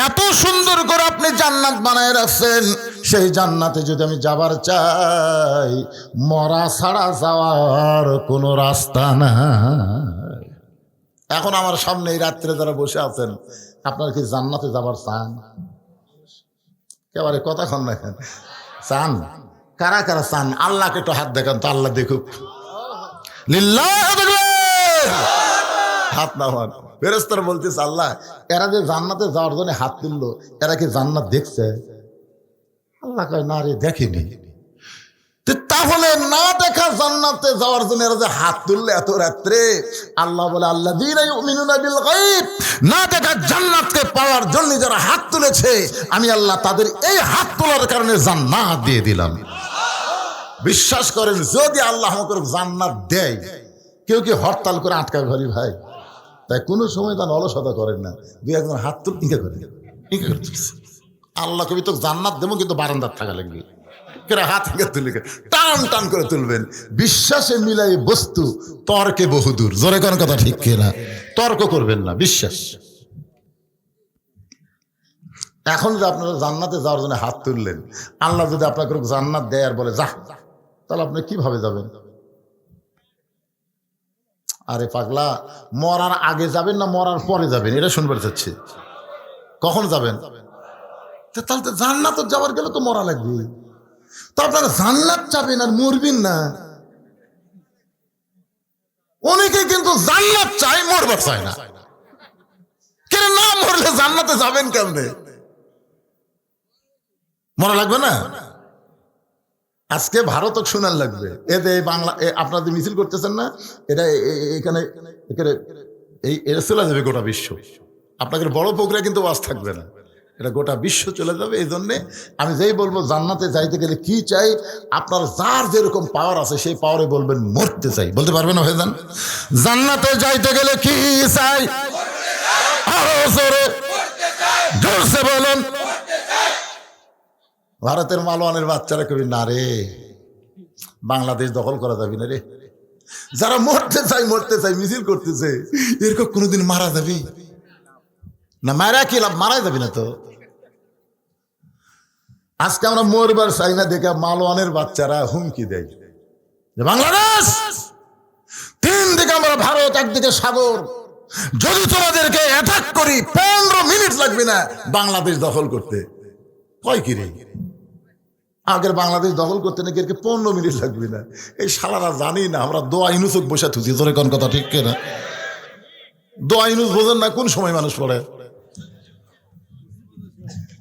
Speaker 1: এত সুন্দর করে আপনি জান্নাত বানায় রাখছেন, সেই জান্নাতে যদি আমি যাবার চাই, মরা ছাড়া যাওয়ার কোনো রাস্তা নাই। এখন আমার সামনে এই রাত্রে যারা বসে আছেন, আপনারা কি জান্নাতে যাবার চান? একেবারে কথা কন না কেন? চান? কারা কারা চান? আল্লাহকে একটু হাত দেখান তো, আল্লাহ দেখুক। লিল্লাহ হাত নামান। ফেরেশতারা বলতেছে আল্লাহ এরা যে জান্নাতে যাওয়ার জন্য হাত তুললো, এরা কি জান্নাত দেখছে? আল্লাহ কয় না রে, দেখেনি। তাহলে না দেখা জান্নাতে যাওয়ার জন্য এরা যে হাত তুললে এত রাত্রে, আল্লাহ বলে আল্লাযীনা ইউমিনুনা বিল গায়ব, না দেখা জান্নাতকে পাওয়ার জন্য যারা হাত তুলেছে, আমি আল্লাহ তাদের এই হাত তোলার কারণে জান্নাত দিয়ে দিলাম। বিশ্বাস করেন, যদি আল্লাহ আমাকে জান্নাত দেয়, কেউ কি হরতাল করে আটকা ঘরি ভাই? তাই কোনো সময় তার অলসতা করেন না। দুই একজন হাত তুল ইঙ্কা করে আল্লাহ কবি তো জান্নাত দেবো, কিন্তু বারান্দার থাকা লাগবে। হাত তুলে টান টান করে তুলবেন। বিশ্বাসে মিলাই বস্তু, তর্কে বহুদূর। জোরে কোন কথা ঠিক কিনা? তর্ক করবেন না, বিশ্বাস। এখন যদি আপনারা জান্নাতে যাওয়ার জন্য হাত তুললেন, আল্লাহ যদি আপনাকে জান্নাত দেয় আর বলে যা, তাহলে আপনি কিভাবে যাবেন? আরে পাগলা, মরার আগে যাবেন না মরার পরে যাবেন? এটা শুনবার চাচ্ছি। কখন যাবেন? তাহলে তো জান্নাত যাওয়ার গেলে তো মরা লাগবে। তো আপনারা জান্নাত চাবেন আর মরবেন না। অনেকে কিন্তু জান্নাত চায়, মরবার চায় না। কেন না মরলে জান্নাতে যাবেন কেমনে? মরা লাগবে না? আজকে ভারত শোনার লাগবে। এদের বাংলা আপনারা মিছিল করতেছেন না, এটা এখানে এটা চলে যাবে গোটা বিশ্ব। আপনাদের বড় প্রক্রিয়া কিন্তু ওয়াজ থাকবে না, এটা গোটা বিশ্ব চলে যাবে। এই জন্যে আমি যেই বলবো জান্নাতে যাইতে গেলে কি চাই, আপনার যার যেরকম পাওয়ার আছে সেই পাওয়ারে বলবেন মরতে চাই। বলতে পারবেন না ভাইজান? জান্নাতে যাইতে গেলে কি চাই? আরো জোরে জোরসে বলেন। ভারতের মালওয়ানের বাচ্চারা কবি না রে, বাংলাদেশ দখল করা যাবে না রে। যারা মরতে চাই মিছিল করতেছে, এরকম কোনোদিন মারা যাবি না? মারা কি লাভ? মারা যাবি না তো। আজকে আমরা মরবার চাই না দেখে মালওয়ানের বাচ্চারা হুমকি দেয় যে বাংলাদেশ তিন দিকে আমরা ভারত, একদিকে সাগর, যদি তোমাদেরকে অ্যাটাক করি 15 মিনিট লাগবে না বাংলাদেশ দখল করতে। কয় কি রে, আগের বাংলাদেশ দখল করতে নাকি 15 মিনিট লাগবে না। এই শালারা জানি না আমরা দোয়া ইনুসক বসে থুছি। তোরে কোন কথা ঠিক কিনা? দোয়া ইনুস বোঝেন না কোন সময় মানুষ পড়ে?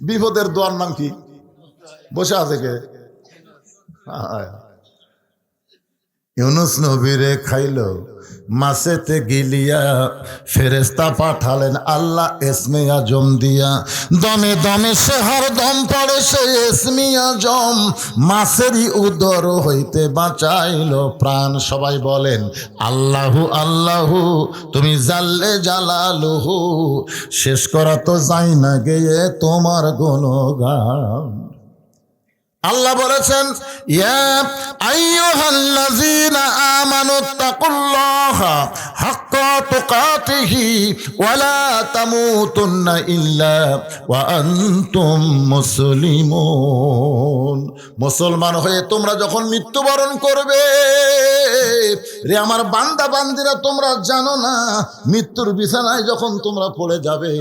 Speaker 1: বিপদের দোয়ার নাম কি? বসে আছে কে? ইউনুস নবীরে খাইলো মাছেতে গিলিয়া, ফেরেস্তা পাঠালেন আল্লাহ এসমে আজম দিয়া। দমে দমে সে হর দম পড়ে সে এসমে আজম, মাছেরই উদর হইতে বাঁচাইলো প্রাণ। সবাই বলেন আল্লাহু আল্লাহু, তুমি জাল্লে জালালুহু, শেষ করা তো যায় না গেয়ে তোমার গুণগান। আল্লাহ বলেছেন ইয়া আইয়ুহাল্লাযীনা আমানুত্তাকুল্লাহা হাক্কা তুকাতিহি ওয়া লা তামুতুন্না ইল্লা ওয়া আনতুম মুসলিমুন। মুসলমান হয়ে তোমরা যখন মৃত্যুবরণ করবে, রে আমার বান্দা বান্দিরা, তোমরা জানো না মৃত্যুর বিছানায় যখন তোমরা পড়ে যাবে,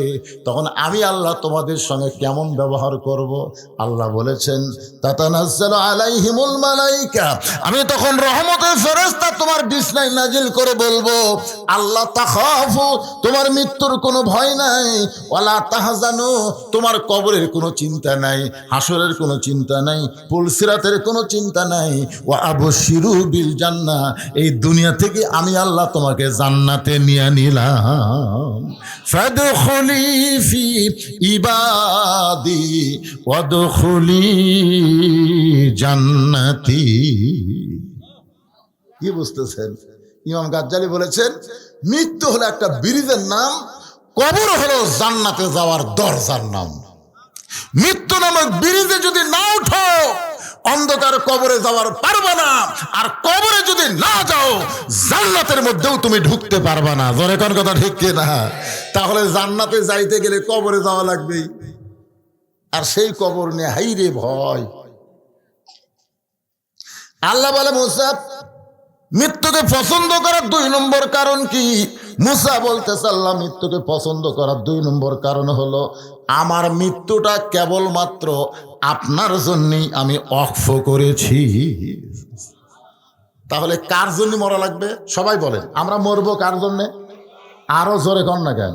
Speaker 1: তখন আমি আল্লাহ তোমাদের সঙ্গে কেমন ব্যবহার করব। আল্লাহ বলেছেন তাতানাজ্জালু আলাইহিমুল মালাইকা, আমি তখন রহমতের ফেরেশতা তোমার বিছানায় নাজিল করে বলবো আল্লাহ তাখাফু, তোমার মৃত্যুর কোনো ভয় নাই, ওয়ালা তাহজানু, তোমার কবরের কোনো চিন্তা নাই, হাসরের কোনো চিন্তা নাই, পুলসিরাতের কোনো চিন্তা নাই, ওয়া আবশিরু বিল জান্নাহ, এই দুনিয়া থেকে আমি আল্লাহ তোমাকে জান্নাতে নিয়ে নিলাম। ফাদখুলি ফি ইবাদি ওয়াদখুলি জান্নাতি। কি বুঝতেছেন? ইমাম গাজ্জালি বলেছেন মৃত্যু হলো একটা ব্রিজের নাম, কবর হলো জান্নাতে যাওয়ার দরজার নাম। মৃত্যু নামক ব্রিজে যদি না উঠো অন্ধকার কবরে যাওয়ার পারবা না, আর কবরে যদি না যাও জান্নাতের মধ্যেও তুমি ঢুকতে পারবা না। জোরে কোন কথা ঠিক কি না? তাহলে জান্নাতে যাইতে গেলে কবরে যাওয়া লাগবেই, আর সেই কবর নিয়ে হাইরে ভয়। আল্লাহ বলে মুসা মৃত্যুকে পছন্দ করার 2 নম্বর কারণ কি? মুসা বলতেছে আল্লাহ মৃত্যুকে পছন্দ করার 2 নম্বর কারণ হলো আমার মৃত্যুটা কেবলমাত্র আপনার জন্যই আমি ওয়াকফ করেছি। তাহলে কার জন্য মরা লাগবে? সবাই বলেন আমরা মরবো কার জন্যে? আরো জোরে কর না কেন?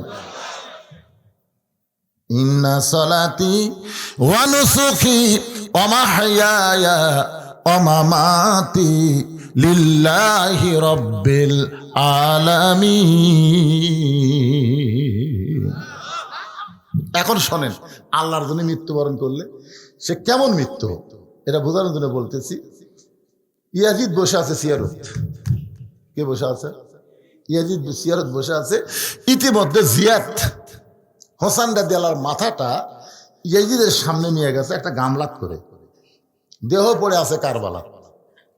Speaker 1: ইন্না সালাতি ওয়া নুসুকি ওয়া মাহইয়ায়া ওয়া মামাতি লিল্লাহি রাব্বিল আলামিন। এখন শোনেন, আল্লাহর জন্য মৃত্যুবরণ করলে সে কেমন মৃত্যু, এটা বোঝানোর জন্য বলতেছি। ইয়াজিদ বসে আছে সিয়ারত। কে বসে আছে? ইয়াজিদ সিয়ারত বসে আছে। ইতিমধ্যে জিয়াদ হোসেন রাদিয়াল্লাহর মাথাটা ইয়াজিদের সামনে নিয়ে গেছে একটা গামলাত করে, দেহ পড়ে আছে কারবালা,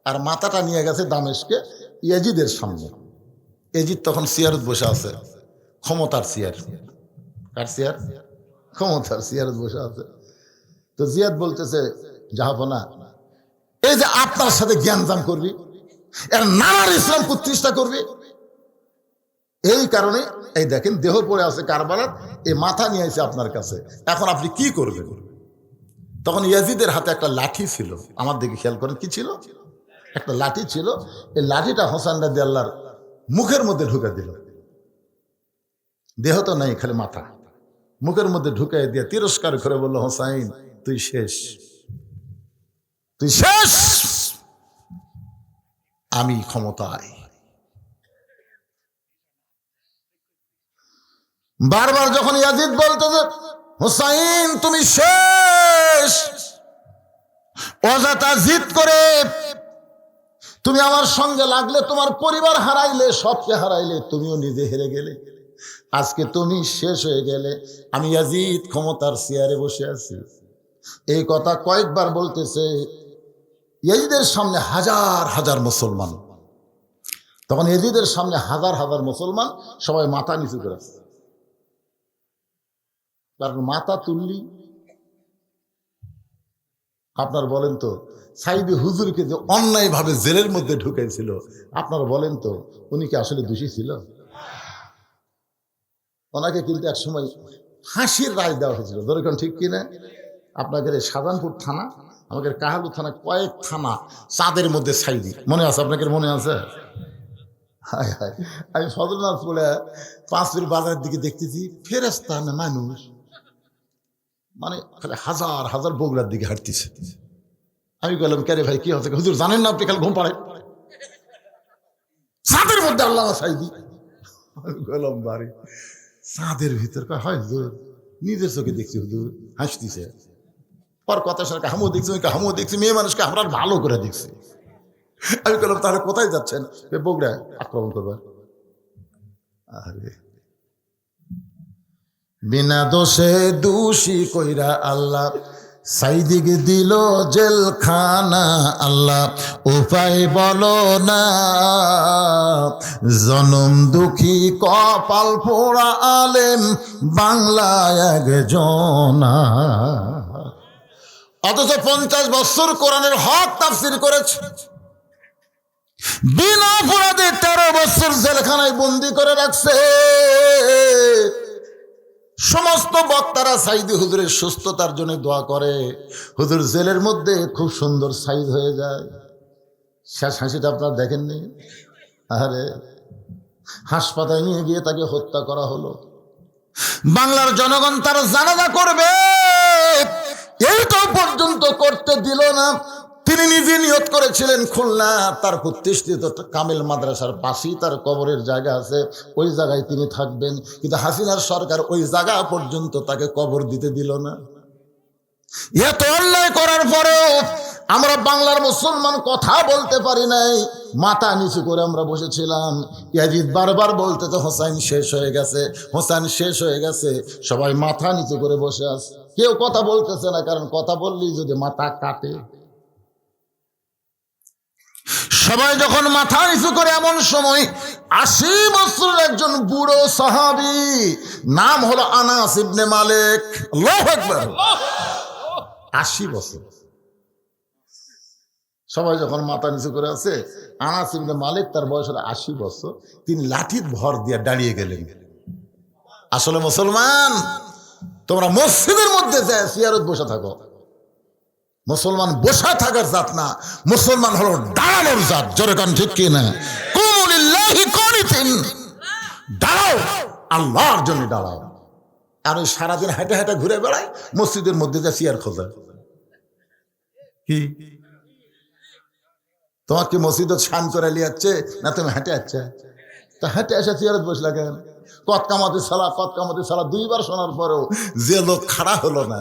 Speaker 1: আর মাথাটা নিয়ে গেছে দামেশকে ইয়াজিদের সামনে। ইয়াজিদ তখন সিয়ারত বসে আছে, ক্ষমতার সিয়ার। কার সিয়ার? ক্ষমতার সিয়ারত বসে আছে। তো জিয়াদ বলতেছে জাহাপনা, এই যে আপনার সাথে জ্ঞানজাম করবি, এর নানার ইসলাম প্রতিষ্ঠা করবি, এই কারণে এই দেখেন দেহ পড়ে আছে কারবালার, এই মাথা নিয়ে এসে আপনার কাছে, এখন আপনি কি করবেন? তখন ইয়াজিদের হাতে একটা লাঠি ছিল, আমার দিকে খেয়াল করেন কি ছিল? একটা লাঠি ছিল। এই লাঠিটা হোসেন রাদিয়াল্লাহর মুখের মধ্যে ঢুকে দিল। দেহ তো নাই, খালি মাথা মুখের মধ্যে ঢুকাই দিয়ে তিরস্কার করে বলল, হোসাইন তুই শেষ, তুই শেষ, আমি ক্ষমতায়। বারবার যখন ইয়াজিদ বলতো যে হোসাইন তুমি শেষ, অযথা জিদ করে তুমি আমার সঙ্গে লাগলে, তোমার পরিবার হারাইলে, সবকে হারাইলে, তুমিও নিজে হেরে গেলে, আজকে তুমি শেষ হয়ে গেলে, আমি ইয়াজিদ ক্ষমতার চেয়ারে বসে আছি। এই কথা কয়েকবার বলতেছে। ইয়াজিদের সামনে হাজার হাজার মুসলমান, তখন ইয়াজিদের সামনে হাজার হাজার মুসলমান সবাই মাথা নিচু করে আছে। কারণ মাথা তুললি, আপনার বলেন তো সাইদি হুজুরকে যে অন্যায় ভাবে জেলের মধ্যে ঢুকাইছিল, আপনারা বলেন তো উনি কি আসলে দোষী ছিল? ওনাকে কিন্তু এক সময় ফাঁসির রায় দেওয়া হয়েছিল। ধরে কোন ঠিক কিনা? আপনাদের শাহজাহানপুর থানা, আমাদের কাহালু থানা, কয়েক থানা চাঁদের মধ্যে সাইদি, মনে আছে? আপনাদের মনে আছে? হায় হায়, আমি ফজলনাথ পড়ে 5 মিনিট বাজারের দিকে দেখতেছি ফেরেশতা না মানুষ, মানে খালি হাজার হাজার বগুড়ার দিকে হাঁটতেছে। আমি বললাম কে রে ভাই কি হচ্ছে? হুজুর জানেন না আপনি খালি ঘুম পাড়ে চাঁদের মধ্যে আল্লাহ সাইদি। আমি বললাম বাড়ি চাঁদের ভিতর হয় হুজুর, নিজের চোখে দেখছি হুজুর, হাসতেছে। পর কথা শুনে হামও দেখছি, ওই হামও দেখছি, মেয়ে মানুষকে আমরা ভালো করে দেখছি। আমি বললাম তাহলে কোথায় যাচ্ছেন? বগুড়ায় আক্রমণ করবার। আরে বিনা দোষে দোষী কইরা আল্লাহ সাইদিকে দিল জেলখানা, আল্লাহ উপায় বলো না, জনম দুঃখী কপাল পোড়া আলেম বাংলায় একজনা, অথচ 50 বছর কোরআনের হক তাফসীর করেছে, বিনা অপরাধে 13 বছর জেলখানায় বন্দি করে রাখছে। সমস্ত বক্তারা সাইদি হুজুরের সুস্থতার জন্য দোয়া করে, হুজুর জেলের মধ্যে খুব সুন্দর সাইজ হয়ে যায়। শেষ হাসিটা আপনারা দেখেননি? আরে হাসপাতালে নিয়ে গিয়ে তাকে হত্যা করা হলো। বাংলার জনগণ তার জানাজা করবে, এইটাও পর্যন্ত করতে দিল না। তিনি নিজে নিয়ত করেছিলেন খুলনা তার প্রতিষ্ঠিত কামিল মাদ্রাসার পাশেই তার কবরের জায়গা আছে, ওই জায়গায় তিনি থাকবেন, কিন্তু হাসিনার সরকার ওই জায়গা পর্যন্ত তাকে কবর দিতে দিল না। এত অন্যায় করার পরেও আমরা বাংলার মুসলমান কথা বলতে পারি নাই, মাথা নিচু করে আমরা বসেছিলাম। ইয়াজিদ বারবার বলতে তো হোসাইন শেষ হয়ে গেছে, হোসাইন শেষ হয়ে গেছে, সবাই মাথা নিচু করে বসে আছে। কেউ কথা বলতেছে না, কারণ কথা বললেই যদি মাথা কাটে। সবাই যখন মাথা নিচু করে, এমন সময় 80 বছরের একজন বুড়ো সাহাবী, নাম হলো আনাস ইবনে মালিক। আল্লাহু আকবার। 80 বছর। সবাই যখন মাথা নিচু করে আছে, আনাস ইবনে মালিক, তার বয়স হলো 80 বছর, তিনি লাঠির ভর দিয়ে দাঁড়িয়ে গেলেন। আসলে মুসলমান, তোমরা মসজিদের মধ্যে যায় সিয়ারত বসে থাকো। মুসলমান বসা থাকার জাত না, মুসলমান হলো দাঁড়ানোর জাত। জোরে কান ঠিক কি না? কুমু লিল্লাহি কানিতিন, দাঁড়াও, আল্লাহর জন্য দাঁড়াও। আর ওই সারাদিন হাঁটে হাঁটে ঘুরে বেড়ায়, মসজিদের মধ্যে যা চেয়ার খোঁজে। কি তোমার কি মসজিদ শান করে লিয়াচ্ছে না তুমি হেঁটে আসছে? তা হেঁটে এসে চেয়ারত বসলা কেন? কত কামাতি সালা 2 বার শোনার পরেও যে লোক খাড়া হলো না,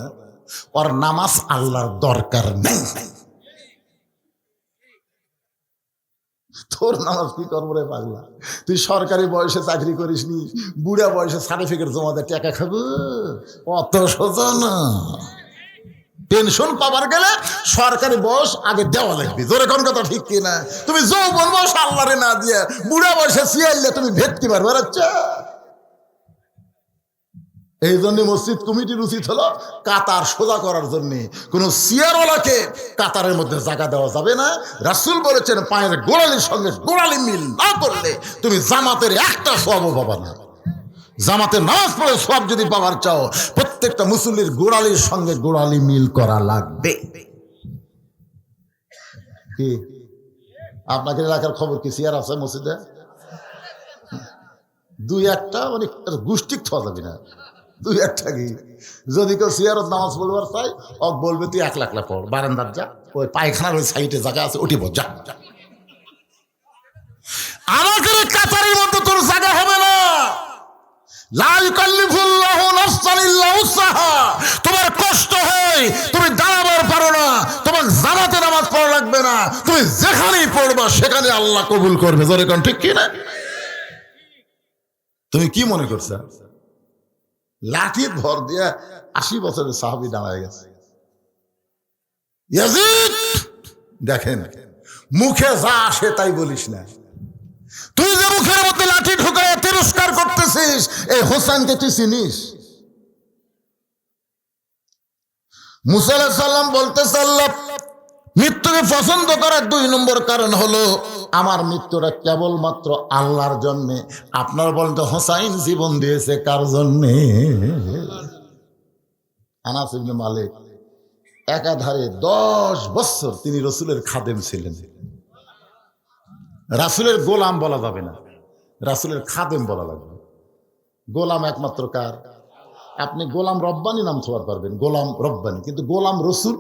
Speaker 1: ওর নামাজ আল্লাহর দরকার নেই। তোর নামাজ কি করবো রে পাগলা? তুই সরকারি বয়সে চাকরি করিস নি, বুড়া বয়সে সার্টিফিকেট জমা দিয়ে টাকা খাবো, অত সোজা না। পেনশন পাবার গেলে সরকারি বয়স আগে দেওয়া লাগবে। জোরে কোন কথা ঠিক কিনা? তুমি যৌবন বয়স আল্লাহরে না দিয়ে বুড়া বয়সে সিয়াইলে তুমি ভেটকি পারবে। আচ্ছা, এই জন্য মসজিদ কমিটির উচিত হলো কাতার সোজা করার জন্য। কোন সিয়ারওয়ালাকে কাতারের মধ্যে জায়গা দেওয়া যাবে না। রাসূল বলেছেন, পায়ের গোড়ালির সঙ্গে গোড়ালি মিল না করলে তুমি জামাতের একটা সওয়াবও পাবা না। জামাতে নামাজ পড়ে সওয়াব যদি পাওয়ার চাও, প্রত্যেকটা মুসল্লির গোড়ালির সঙ্গে গোড়ালি মিল করা লাগবে। কি আপনাদের এলাকার খবর কি? সিয়ার আছে মসজিদে? 2-1টা, মানে গোষ্ঠী থাকা যাবে না। 2-1টা কি? যদি কেউ সিয়ারত নামাজ পড়বার চাই, ও বলবে তুই একলা পড়, বারান্দার যা, ওই পায়খানার ওই সাইডে জায়গা আছে, উঠি পড়, যা। আমাদের কাতারের মধ্যে তোর জায়গা হবে না। তোমার কষ্ট হয়, তুমি দাঁড়াবার পারো না, তোমার জামাতে নামাজ পড়া লাগবে না, তুমি যেখানেই পড়বা সেখানে আল্লাহ কবুল করবে। জোরে কোন ঠিক কি না? তুমি কি মনে করছো লাঠির ভর দিয়ে 80 বছরের সাহাবী দাঁড়ায় গেছে? ইয়াজিদ, দেখেন, মুখে যা আসে তাই বলিস না। তুই যে মুখের মধ্যে লাঠি ঢুকায় তিরস্কার করতেছিস, এই হোসেনকে তুই চিনিস? মুসা আলাইহিস সালাম বলতেছে, আল্লাহ মৃত্যুকে পছন্দ করার 2 নম্বর কারণ হলো আমার মৃত্যুটা কেবলমাত্র আল্লাহর জন্য। আপনার বলেন তো হোসাইন জীবন দিয়েছে কার জন্যে? আনাস ইবনে মালিক একাধারে 10 বছর তিনি রসুলের খাদেম ছিলেন। রাসূলের গোলাম বলা যাবে না, রাসূলের খাদেম বলা লাগবে। গোলাম একমাত্র কার? আপনি গোলাম রব্বানি নাম থোয়ার পারবেন, গোলাম রব্বানি, কিন্তু গোলাম রসুল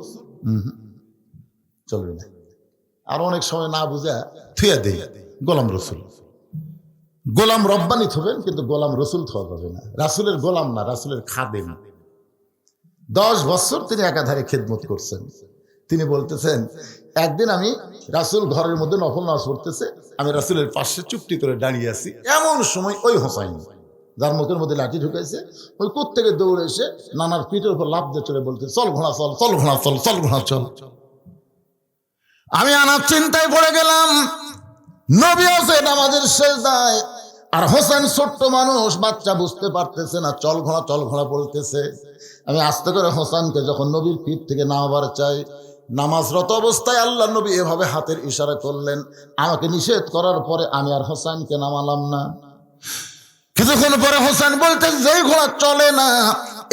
Speaker 1: চলবে না। আর অনেক সময় না বুঝা থুয়া দেই গোলাম রসুল। গোলাম রব্বানি থবেন, কিন্তু গোলাম রসুল থোয়া যাবে না। রাসূলের গোলাম না, রাসূলের খাদেম। 10 বছর তিনি একাধারে খেদমত করছেন। তিনি বলতেছেন, একদিন আমি রাসূল ঘরের মধ্যে নফল নামাজ পড়তেছে, আমি রাসূলের পাশে চুপটি করে দাঁড়িয়ে আছি। এমন সময় ওই হোসাইন, যার মুখের মধ্যে লাঠি ঢুকাইছে, ওই কোত্থেকে দৌড়ে এসে নানার পিঠের উপর লাফ দিয়ে চলে বলতে, চল ঘোড়া চল, চল ঘোড়া চল, চল ঘোড়া চল। আমি আনার চিন্তায় পড়ে গেলাম। নবী আছে নামাজের সেজদায়, আর হোসেন ছোট্ট মানুষ, বাচ্চা, বুঝতে পারতেছে না, চল ঘোড়া বলতেছে। আমি আস্তে করে হোসেনকে যখন নবীর পিঠ থেকে নামাবার চাই, নামাজরত অবস্থায় আল্লাহ নবী এভাবে হাতের ইশারা করলেন। আমাকে নিষেধ করার পরে আমি আর হোসেনকে নামালাম না। কিছুক্ষণ পরে হোসেন বলতেন, যেই ঘোড়া চলে না,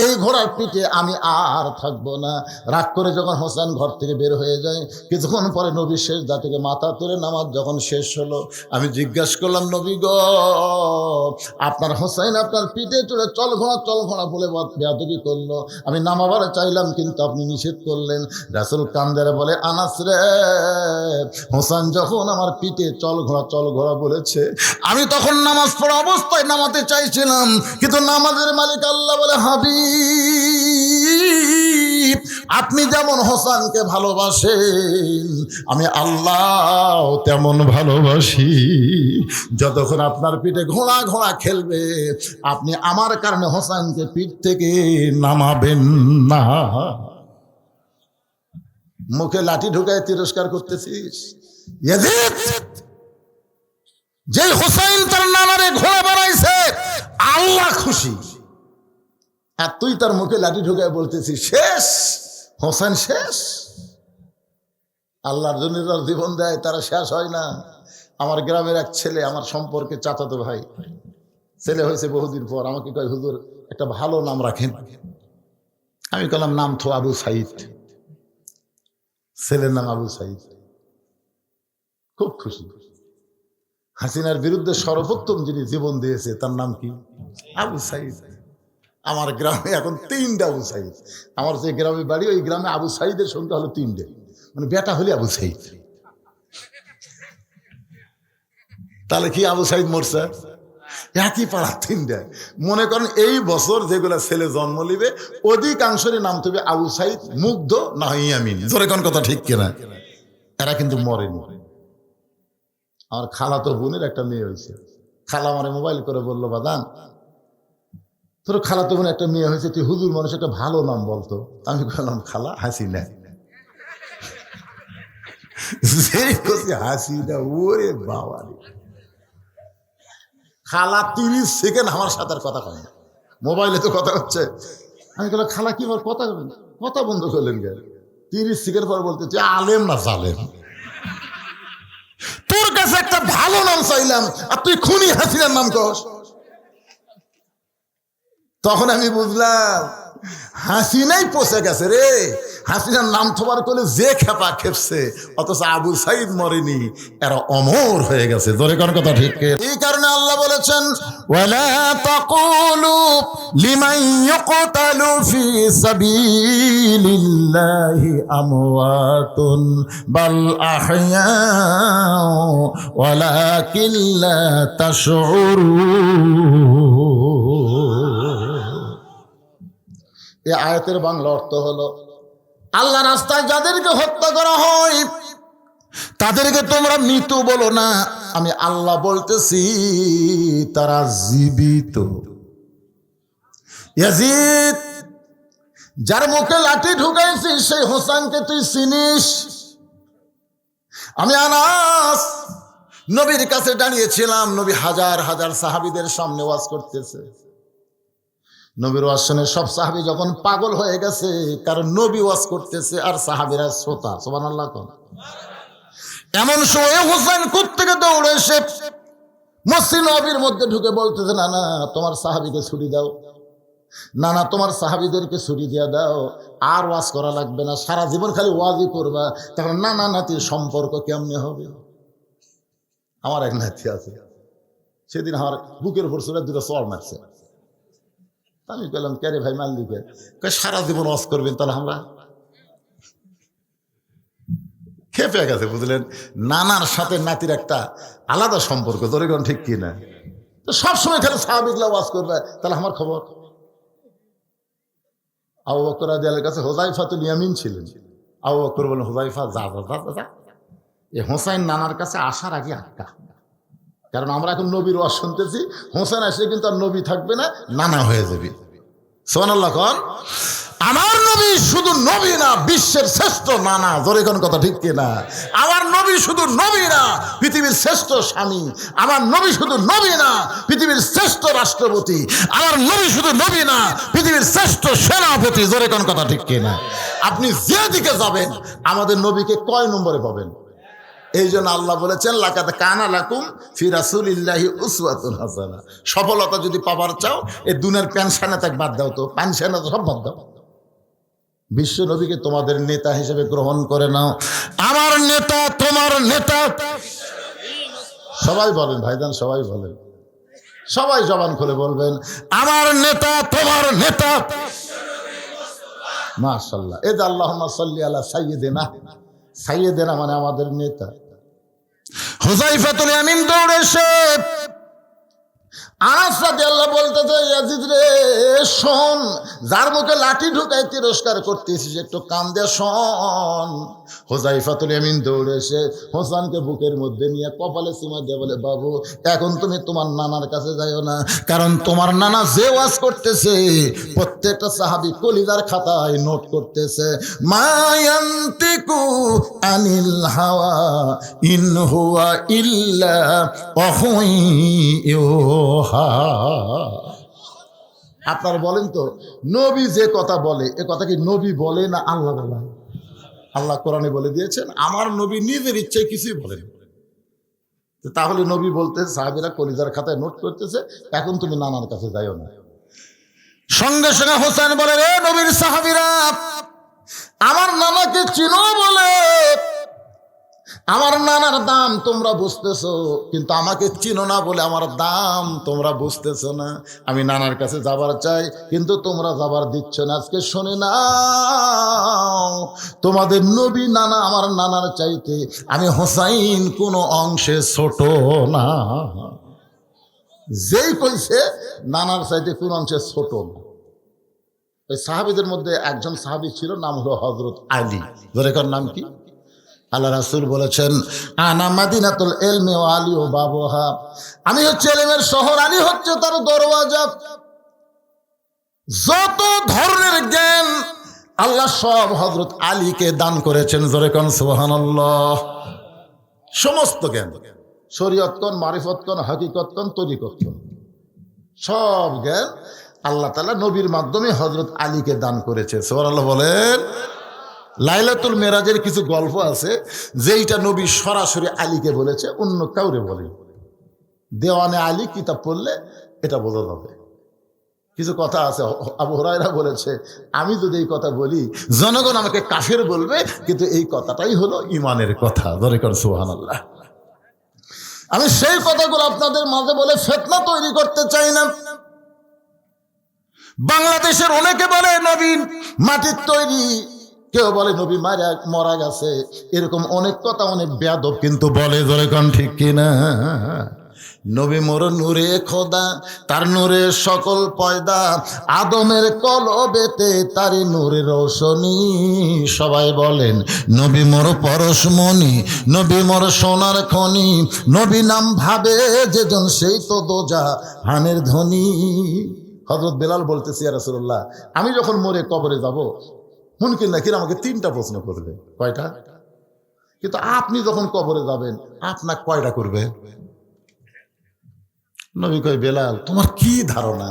Speaker 1: এই ঘোড়ার পিঠে আমি আর থাকবো না। রাগ করে যখন হোসেন ঘর থেকে বের হয়ে যায়, কিছুক্ষণ পরে নবী সেজদা থেকে মাথা তুলে নামাজ যখন শেষ হলো, আমি জিজ্ঞাসা করলাম, নবী গো, আপনার হোসেন আপনার পিঠে চড়ে চল ঘোড়া বলে বেয়াদবি করলো। আমি নামাবার চাইলাম, কিন্তু আপনি নিষেধ করলেন। রাসূল কান্দেরে বলে, আনাস রে, হোসেন যখন আমার পিঠে চল ঘোড়া বলেছে, আমি তখন নামাজ পড়া অবস্থায় নামাতে চাইছিলাম, কিন্তু নামাজের মালিক আল্লাহ বলে, হাবিব, আপনি যেমন হোসেনকে ভালোবাসেন আমি আল্লাহ তেমন ভালোবাসি। যতক্ষণ আপনার পিঠে ঘোড়া ঘোড়া খেলবে আপনি আমার কারণে হোসেনকে পিঠ থেকে নামাবেন না। মুখে লাঠি ঢুকায় তিরস্কার করতেছিস। ইয়াজিদ, যে হোসেন তার নানারে ঘোড়া বানাইছে আল্লাহ খুশি, আর তুই তার মুখে লাঠি ঢুকায় বলতেছিস শেষ, হোসেন শেষ। আল্লাহর জন্য যারা জীবন দেয় তারা শেষ হয় না। আমার গ্রামের এক ছেলে, আমার সম্পর্কে চাচাতো ভাই, ছেলে হয়েছে বহুদিন পর, আমাকে কয় হুজুর একটা ভালো নাম রাখেন। আমি বললাম নাম তো আবু সাইদ, ছেলের নাম আবু সাইদ। খুব খুশি। হাসিনার বিরুদ্ধে সর্বোত্তম যিনি জীবন দিয়েছে তার নাম কি? আবু সাইদ। আমার গ্রামে এখন 3টা আবু সাইদ। আমার যে গ্রামে বাড়ি ওই গ্রামে আবু সাইদের সংখ্যা হলো 3টে, মানে বেটা হলে আবু সাইদ। তাহলে কি আবু সাইদ মরছে? একই পাড়া 3টা। মনে করেন এই বছর যেগুলা ছেলে জন্ম নিবে অধিকাংশের নাম তবে আবু সাইদ, মুগ্ধ না হয় ইয়ামিন। জোরে কোন কথা ঠিক কিনা? এরা কিন্তু মরেনি। আমার খালাতো বোনের একটা মেয়ে হয়েছে। খালা আমারে মোবাইল করে বললো বাদান তোর খালাতো বোনের একটা মেয়ে হয়েছে, তুই হুজুর মানুষ একটা ভালো নাম বলতো। আমি বললাম খালা হাসিনা। হাসিনা, ওরে বাবা রে। খালা 30 সেকেন্ড আমার সাথে আর কথা কয় না, মোবাইলে তো কথা হচ্ছে। আমি বললাম খালা কি আমার কথা বলেন, কথা বন্ধ করলেন কেন? 30 সেকেন্ড পর বলতে তুই আলেম না জালেম? তোর কাছে একটা ভালো নাম চাইলাম আর তুই খুনি হাসিনার নাম কস। তখন আমি বুঝলাম হাসিনাই পচে গেছে রে। হাসিনার নাম থবার করলে যে খেপা খেপছে, অথচ আবু সাইদ মরেনি, এরা অমর হয়ে গেছে। জোরে কোন কথা ঠিক? এই কারণে আল্লাহ বলেছেন ওয়ালা তাকুলু লিমান ইউকতালু ফি সাবিলিল্লাহি আমওয়াতুন বাল আহইয়াউ ওয়ালাকিন লা তাশউরুন। এই আয়াতের বাংলা অর্থ হলো আল্লাহ রাস্তায় যাদেরকে হত্যা করা হয় তাদেরকে তোমরা মৃত বলো না, আমি আল্লাহ বলতেছি তারা জীবিত। ইয়াজিদ, যার মুখে লাঠি ঢুকাইছিস সেই হোসেনকে তুই চিনিস? আমি আনাস নবীর কাছে দাঁড়িয়েছিলাম, নবী হাজার হাজার সাহাবীদের সামনে ওয়াজ করতেছে। নবীর ওয়াজ শুনে সব সাহাবী যখন পাগল হয়ে গেছে, কারণ নবী ওয়াজ করতেছে আর সাহাবীরা শ্রোতা। সুবহানাল্লাহ। এমন সময় হোসেন কোত্থেকে দৌড়ে এসে মসজিদ নববীর মধ্যে ঢুকে বলতেছে না না তোমার সাহাবীকে ছুরি দাও, না না তোমার সাহাবীদেরকে ছুরি দিয়ে দাও, আর ওয়াজ করা লাগবে না, সারা জীবন খালি ওয়াজই করবা। তখন না না নাতির সম্পর্ক কেমনে হবে? আমার এক নাতি আছে, সেদিন আমার বুকের উপর চলে 2টা চড় মারছে। আমি বললাম কে রে ভাই মাল্লিকে? সারা জীবন ওয়াজ করবেন? তাহলে আমরা খেপে গেছে, বুঝলেন? নানার সাথে নাতির একটা আলাদা সম্পর্ক। তোর এখন ঠিক কিনা? তো সবসময় খালি সাহাবীগুলা ওয়াজ করবে, তাহলে আমার খবর। আবু বকর রাদিয়াল্লাহু কাছে হুযায়ফাতুল ইয়ামিন ছিলেন। আবু বকর বলেন হুযায়ফা যা যা যা যা, এই হোসেন নানার কাছে আসার আগে আটকা। কারণ আমরা এখন নবীর ওয়াজ শুনতেছি, হোসেন আসলে কিন্তু আর নবী থাকবে না, নানা হয়ে যাবে। সুবহানাল্লাহ। কোন আমার নবী শুধু নবী না, বিশ্বের শ্রেষ্ঠ নানা। জোরে কোন কথা ঠিক কিনা? আমার নবী শুধু নবী না, পৃথিবীর শ্রেষ্ঠ স্বামী। আমার নবী শুধু নবী না, পৃথিবীর শ্রেষ্ঠ রাষ্ট্রপতি। আমার নবী শুধু নবী না, পৃথিবীর শ্রেষ্ঠ সেনাপতি। জোরে কোন কথা ঠিক কিনা? আপনি যেদিকে যাবেন আমাদের নবীকে কয় নম্বরে পাবেন? এই জন্য আল্লাহ বলেছেন লাকাদ কানা লাকুম ফি রাসূলিল্লাহি উসওয়াতুন হাসানাহ। সফলতা যদি পাবার চাও এই দুনিয়ার পেনশনে তাক বাদ দাও, তো পেনশনে সব বাদ দাও, বিশ্ব নবীকে তোমাদের নেতা হিসেবে গ্রহণ করে নাও। আমার নেতা তোমার নেতা। সবাই বলেন ভাইজান, সবাই বলেন, সবাই জবান খুলে বলবেন আমার নেতা তোমার নেতা। মাশাআল্লাহ। এই যে আল্লাহুম্মা সাল্লি আলা সাইয়্যিদিনা, সাইয়্যিদিনা মানে আমাদের নেতা। হুযায়ফাতুল ইয়ামিন দৌড়ে এসে আনাস রাদিয়াল্লাহু বলতেছে, ইয়াজিদ রে শোন, যার মুখে লাঠি ঢুকাই তিরস্কার করতেছিস, একটু কান দিয়ে শোন। হুযায়ফাতুল ইয়ামিন দৌড়ে এসে হোসেনকে বুকের মধ্যে নিয়ে কপালে চুমা দিয়ে বলে, বাবু এখন তুমি তোমার নানার কাছে যাইও না, কারণ তোমার নানা যে ওয়াজ করতেছে প্রত্যেকটা সাহাবী কলিজার খাতায় নোট করতেছে। মা ইয়ান্তিকু আনিল হাওয়া ইন হুয়া ইল্লা ওয়াহয়ুহা। আপনারা বলেন তো, নবী যে কথা বলে এ কথা কি নবী বলে না আল্লাহ বলে? আল্লাহ কোরআনে বলে দিয়েছেন, আমার নবী নিজের ইচ্ছায় কিছুই বলেন। তাহলে নবী বলতে সাহাবীরা কলিজার খাতায় নোট করতেছে, এখন তুমি নানার কাছে যাইও না। সঙ্গে সঙ্গে হোসেন বলে, রে নবীর সাহাবীরা, আমার নানাকে চিনো বলে আমার নানার দাম তোমরা বুঝতেছো, কিন্তু আমাকে চিনো না বলে আমার দাম তোমরা বুঝতেছো না। আমি নানার কাছে যাবার চাই, কিন্তু তোমরা যাবার দিচ্ছ না। আজকে শুনে নাও, তোমাদের নবী নানা আমার নানার চাইতে আমি হোসাইন কোনো অংশে ছোট না। যেই কইছে নানার চাইতে কোন অংশে ছোট না। ওই সাহাবীদের মধ্যে একজন সাহাবী ছিল, নাম হলো হযরত আলী। যার নাম কি? আল্লাহ রাসূল বলেছেন, আনা মাদিনাতুল ইলমি ওয়া আলী ও বাবুহা, আমি হচ্ছে ইলমের শহর, আলী হচ্ছে তার দরওয়াজা। যত ধরনের জ্ঞান আল্লাহ সব হযরত আলীকে দান করেছেন। জোরে কোন সুবহানাল্লাহ। সমস্ত জ্ঞান, শরীয়ত কোন, মারিফত কোন, হাকিকত কোন, তরিকত কোন, সব জ্ঞান আল্লাহ তাআলা নবীর মাধ্যমে হযরত আলীকে দান করেছে। সুবহানাল্লাহ বলেন। লাইলাতুল মেরাজের কিছু গল্প আছে যেইটা নবী সরাসরি আলীকে বলেছে, অন্য কাউরে বলে। দেওয়ানে আলী কিতাব পড়লে এটা বোঝা যাবে। কিছু কথা আছে, আবু হুরায়রা বলেছে, আমি যদি এই কথা বলি জনগণ আমাকে কাফের বলবে, কিন্তু এই কথাটাই হলো ইমানের কথা। ধরে কর সুবহানাল্লাহ। আমি সেই কথাগুলো আপনাদের মাঝে বলে ফিতনা তৈরি করতে চাই না। বাংলাদেশের অনেকে বলে নবী মাটির তৈরি, কেউ বলে নবী মারা গেছে, এরকম অনেক কথা অনেক বেয়াদব কিন্তু বলে। ধরে কোন ঠিক কিনা? নবী মোর নূরে খোদা, তার নূরে সকল পয়দা, আদমের কলবেতে তারি নূরে রোশনী। সবাই বলেন নবী মোর পরশমণি, নবী মোর সোনার খনি, নবী নাম ভাবে যেজন সেই তো দোজা হানের ধ্বনি। হযরত বেলাল বলতেছি, ইয়া রাসূলুল্লাহ, আমি যখন মরে কবরে যাব, মুনকির নাকির আমাকে 3টা প্রশ্ন করবে। কয়টা? কিন্তু আপনি যখন কবরে যাবেন আপনার কয়টা করবে? নবী কয়, বেলাল তোমার কি ধারণা?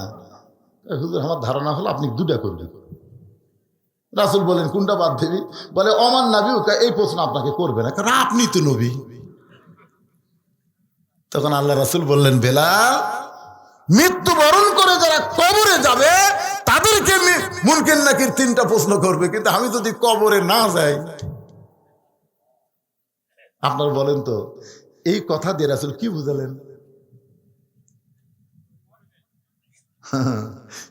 Speaker 1: হুজুর আমার ধারণা হলো আপনি 2টা করবেন। রাসূল বলেন, কোনটা বাদ দিবি? বলে, ওমান নবী, এই প্রশ্ন আপনাকে করবে না, কারণ আপনি তো নবী। তখন আল্লাহ রাসূল বললেন, বেলাল মৃত্যুবরণ করে যারা কবরে যাবে তাদেরকে মুনকির নাকির 3টা প্রশ্ন করবে, কিন্তু আমি যদি কবরে না যাই। আপনারা বলেন তো, এই কথা দিয়ে রাসূল কি বুঝালেন?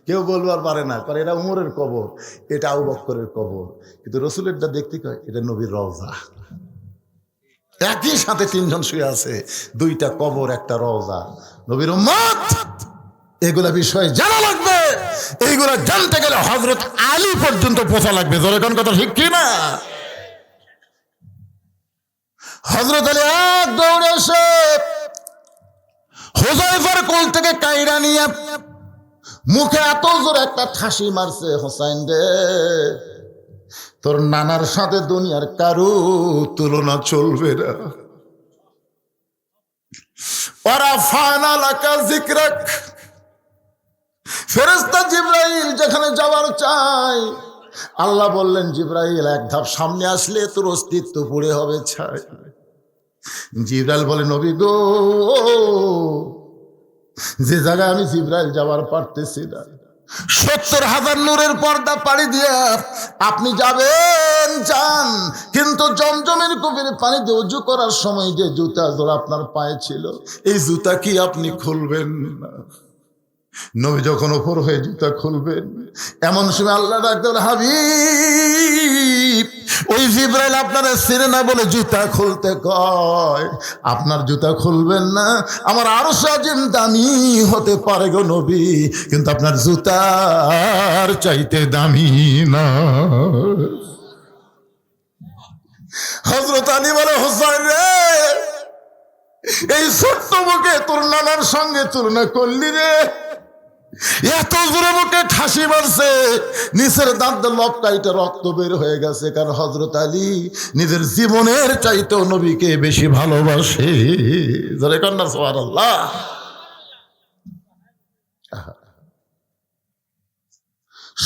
Speaker 1: কেউ বলবার পারে না, কারণ এটা উমরের কবর, এটা আবু বকরের কবর, কিন্তু রসুলেরটা দেখতে কয় এটা নবীর রওজা। একই সাথে 3 জন শুয়ে আছে, 2টা কবর, একটা রওজা। নবীর উম্মত এগুলা বিষয় জানা লাগবে। এইগুলা জানতে গেলে হযরত আলী পর্যন্ত পৌঁছা লাগবে। জোরে কোন কথা ঠিক কি না? হযরত আলী এক দৌড়ে এসে হুযায়ফার কোল থেকে কাইরা নিয়ে মুখে এত জোরে একটা ঠাসি মারছে, হোসাইন রে তোর নানার সাথে দুনিয়ার কারো তুলনা চলবে না। ওরা ফানা লাকা যিকরাক, ফেরেশতা জিবরাইল যেখানে যাওয়ার চাই, আল্লাহ বললেন, জিবরাইল এক ধাপ সামনে আসলে তোর অস্তিত্ব পুড়ে হবে ছাই। জিবরাইল বলে, নবী গো, যে জায়গায় আমি জিবরাইল যাওয়ার পারতেছি না, 70,000 নূরের পর্দা পাড়ি দিয়ে আপনি যাবেন যান, কিন্তু জমজমের কূপের পানি দিয়ে ওযু করার সময় যে জুতা জোড়া আপনার পায়ে ছিল, এই জুতা কি আপনি খুলবেন না? নবী যখন ওপর হয়ে জুতা খুলবেন, এমন সময় আল্লাহ ডাকতেন, হাবিব ওই জিবরাইল আপনারা চিনে না বলে জুতা খুলতে কয়, আপনার জুতা খুলবেন না, আমার আরশ আজিম দামি হতে পারে গো নবী, কিন্তু আপনার জুতার চাইতে দামি না। হযরত আলী বলে, হোসেন রে, এই ছোট্ট মুখে তোর নানার সঙ্গে তুলনা করলি রে, এত জোরে মুখে ঠাসি মারছে, নিচের দাঁত লপকাইতে রক্ত বের হয়ে গেছে। কারণ হযরত আলী নিজের জীবনের চাইতেও নবীকে বেশি ভালোবাসে। জোরে কন্যা সুবহানাল্লাহ।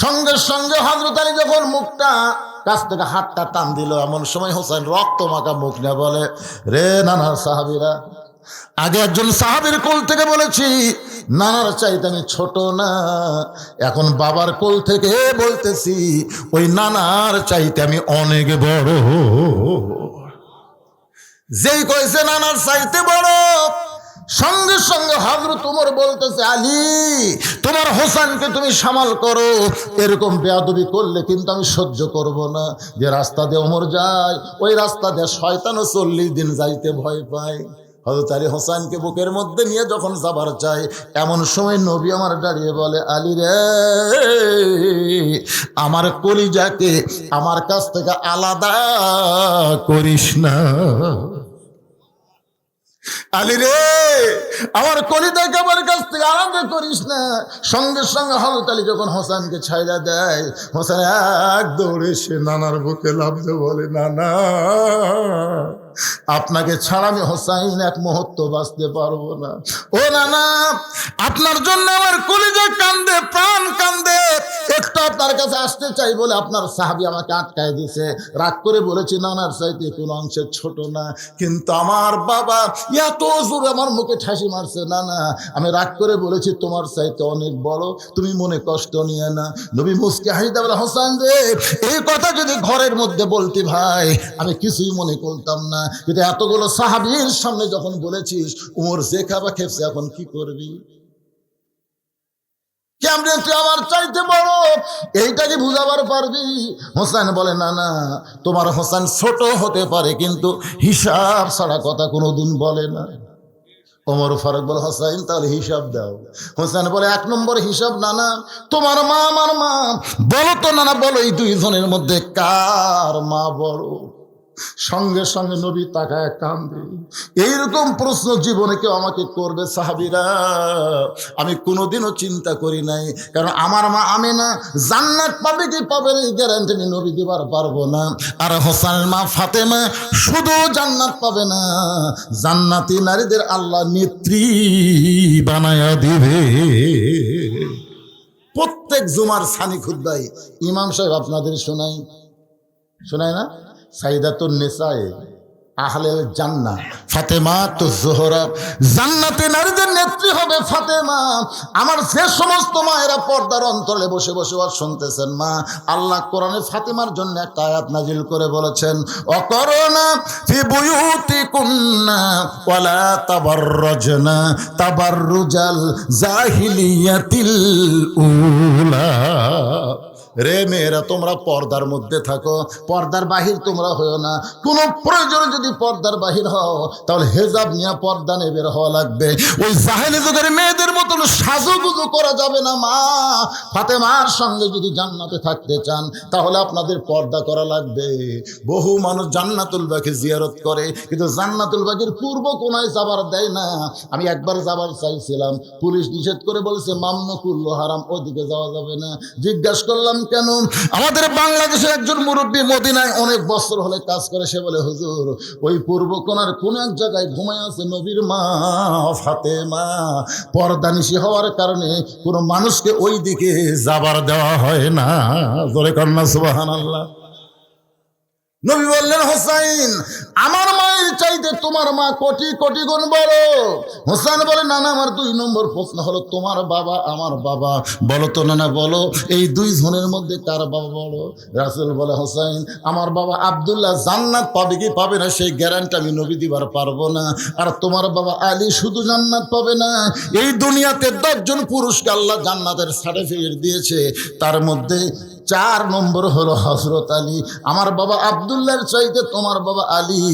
Speaker 1: সঙ্গে সঙ্গে হযরত আলী যখন মুখটা কাছ থেকে হাতটা টান দিল, এমন সময় হোসেন রক্ত মাখা মুখ নিয়ে বলে, রে নানার সাহাবীরা, আগে একজন সাহাবীর কোল থেকে বলেছি নানার চাইতে আমি ছোট না, এখন বাবার কোল থেকে বলতেছি ওই নানার চাইতে আমি অনেক বড়। যেই কইছে নানার চাইতে বড়, সঙ্গে সঙ্গে হযরত ওমর বলতেছে, আলী তোমার হোসেনকে তুমি সামাল করো, এরকম বেয়াদবি করলে কিন্তু আমি সহ্য করব না। যে রাস্তা দিয়ে ওমর যায়, ওই রাস্তা দিয়ে শয়তানও 40 দিন যাইতে ভয় পায়। হযরত আলী হোসেনকে বুকের মধ্যে নিয়ে যখন যাবার চায়, এমন সময় নবী আমার দাঁড়িয়ে বলে, আলী রে, আমার কলিজাকে আমার কাছ থেকে আলাদা করিস না। আলী রে, আমার কলিজাকে আমার কাছ থেকে আলাদা করিস না। সঙ্গে সঙ্গে হযরত আলী যখন হোসেনকে ছাইড়া দেয়, হোসেন এক দৌড়ে সে নানার বুকে লাফ দিয়ে বলে, নানা, আপনাকে ছাড়া আমি হোসাইন এক মুহূর্ত বাঁচতে পারবো না। ও নানা, আপনার জন্য আমার কলিজা কান্দে, প্রাণ কান্দে, একটু আপনার কাছে আসতে চাই বলে আপনার সাহাবী আমাকে আটকায় দিছে। রাগ করে বলেছি নানার চাইতে কোন অংশে ছোট না, কিন্তু আমার বাবা এত জোরে আমার মুখে ঠাসি মারছে, নানা আমি রাগ করে বলেছি তোমার চাইতে অনেক বড়, তুমি মনে কষ্ট নিয়ে না। নবী মুস্কি হাসিতে বলে, হোসেন রে, এই কথা যদি ঘরের মধ্যে বলতি ভাই আমি কিছুই মনে করতাম না, কিন্তু এতগুলো সাহাবীর সামনে যখন বলেছিস, ওমর যে খাবা খেপছে, এখন কি করবি? কেমনে তুই আমার চাইতে বড়, এইটাকে বুঝাবার পারবি? হোসেন বলে, না না, তোমার হোসেন ছোট হতে পারে, কিন্তু হিসাব ছাড়া কথা কোনোদিন বলে না। ওমর ফারুক বলে, হোসেন তাহলে হিসাব দাও। হোসেন বলে, 1 নম্বর হিসাব, নানা তোমার মা আমার মা, বলো তো নানা, বলো এই দুইজনের মধ্যে কার মা বড়? সঙ্গে সঙ্গে নবী তাকায় কান্দে। এইরকম প্রশ্ন জীবনে কেউ আমাকে করবে সাহাবীরা, আমি কোনোদিনও চিন্তা করি নাই। কারণ আমার মা আমেনা জান্নাত পাবে কি পাবে না, এই গ্যারান্টি আমি নবী দিবার পারবো না। আর হোসেনের মা ফাতেমা শুধু জান্নাত পাবে না, জান্নাতি নারীদের আল্লাহ নেত্রী বানায়া দিবে। প্রত্যেক জুমার সানি খুতবায় ইমাম সাহেব আপনাদের শোনায় না, সাইদাতুন নিসায়ে আহলেল জান্নাহ ফাতেমাতুজ জোহরা, জান্নাতে নারীদের নেত্রী হবে ফাতেমা। আমার যে সমস্ত মায়েরা পর্দার অন্তরে বসে বসে আর শুনতেছেন, মা আল্লাহ কোরআনে ফাতেমার জন্য একটা আয়াত নাজিল করে বলেছেন, অকরনা ফি বুয়ুতিকুন্না ওয়ালা তাবাররাজনা তাবাররুজাল জাহিলিয়াতিল উলা। রে মেয়েরা, তোমরা পর্দার মধ্যে থাকো, পর্দার বাহির তোমরা হও না। কোনো প্রয়োজনে যদি পর্দার বাহির হও, তাহলে হেজাব নিয়ে পর্দা নিয়ে বের হওয়া লাগবে। ওই জাহেলি যুগের মেয়েদের মতন সাজুগুজু করা যাবে না। মা ফাতেমার সঙ্গে যদি জান্নাতে থাকতে চান, তাহলে আপনাদের পর্দা করা লাগবে। বহু মানুষ জান্নাতুল বাকি জিয়ারত করে, কিন্তু জান্নাতুল বাকির পূর্ব কোনায় যাবার দেয় না। আমি একবার যাবার চাইছিলাম, পুলিশ নিষেধ করে বলেছে মামনুকুল্লু হারাম, ওদিকে যাওয়া যাবে না। জিজ্ঞাসা করলাম কেন? আমাদের বাংলাদেশের একজন মুরব্বী মদিনায় অনেক বছর হলে কাজ করে, সে বলে, হুজুর ওই পূর্ব কোণার কোন এক জায়গায় ঘুমায় আছে নবীর মা ফাতেমা, পর্দানিশী হওয়ার কারণে কোনো মানুষকে ওই দিকে যাবার দেওয়া হয় না। জোরে কন্যা সুবহানাল্লাহ। নবী বললেন, হোসাইন আমার মায়ের চাইতে তোমার মা কোটি কোটি গুণ বড়। হোসেন বলে, নানা আমার 2 নম্বর প্রশ্ন হলো, তোমার বাবা আমার বাবা, বলো তো নানা, বলো এই 2 জনের মধ্যে কার বাবা বড়? রাসূল বলে, হোসাইন আমার বাবা আব্দুল্লাহ জান্নাত পাবে কি পাবে না সেই গ্যারান্টি আমি নবী দিবার পারবো না। আর তোমার বাবা আলী শুধু জান্নাত পাবে না, এই দুনিয়াতে 10 জন পুরুষকে আল্লাহ জান্নাতের সার্টিফিকেট দিয়েছে, তার মধ্যে 4 নম্বর হলো হযরত আলী। আমার বাবা আব্দুল্লাহর চাইতে তোমার বাবা আলী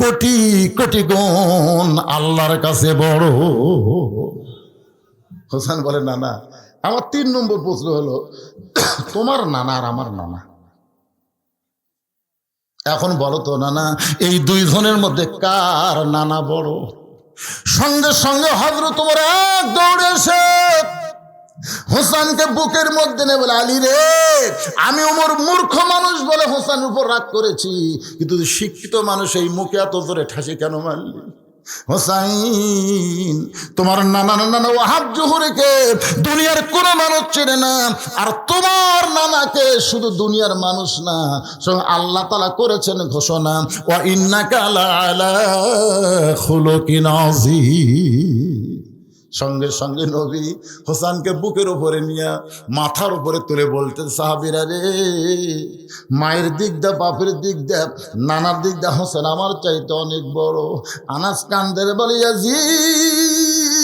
Speaker 1: কোটি কোটি গুণ আল্লাহর কাছে বড়। হোসেন বলে না না, আমার 3 নম্বর প্রশ্ন হলো তোমার নানা আর আমার নানা, এখন বলো তো নানা এই 2 জনের মধ্যে কার নানা বড়? সঙ্গে সঙ্গে হযরত ওমর এক দৌড়ে এসে হোসেনকে বুকের মধ্যে নিয়ে বলে, আলী রে, আমি ওমর মূর্খ মানুষ বলে হোসেনের উপর রাগ করেছি, কিন্তু শিক্ষিত মানুষ এই মুখে এত জোরে ঠাসে কেন মারলি? হোসাইন, তোমার নানা নানা ওয়াহাব জোহরকে দুনিয়ার কোন মানুষ চেনে না, আর তোমার নানাকে শুধু দুনিয়ার মানুষ না, স্বয়ং আল্লাহ তাআলা করেছেন ঘোষণা, ওয়া ইন্নাকা লাআলা খুলুকিন আযীম। সঙ্গে সঙ্গে নবী হোসেনকে বুকের উপরে নিয়ে মাথার উপরে তুলে বলতেন, সাহাবীরা রে, মায়ের দিক দা, বাপের দিক দা, নানার দিক দা হোসেন আমার চাইতে অনেক বড়। আনাস কান্দের বলে, ইয়াজিদ,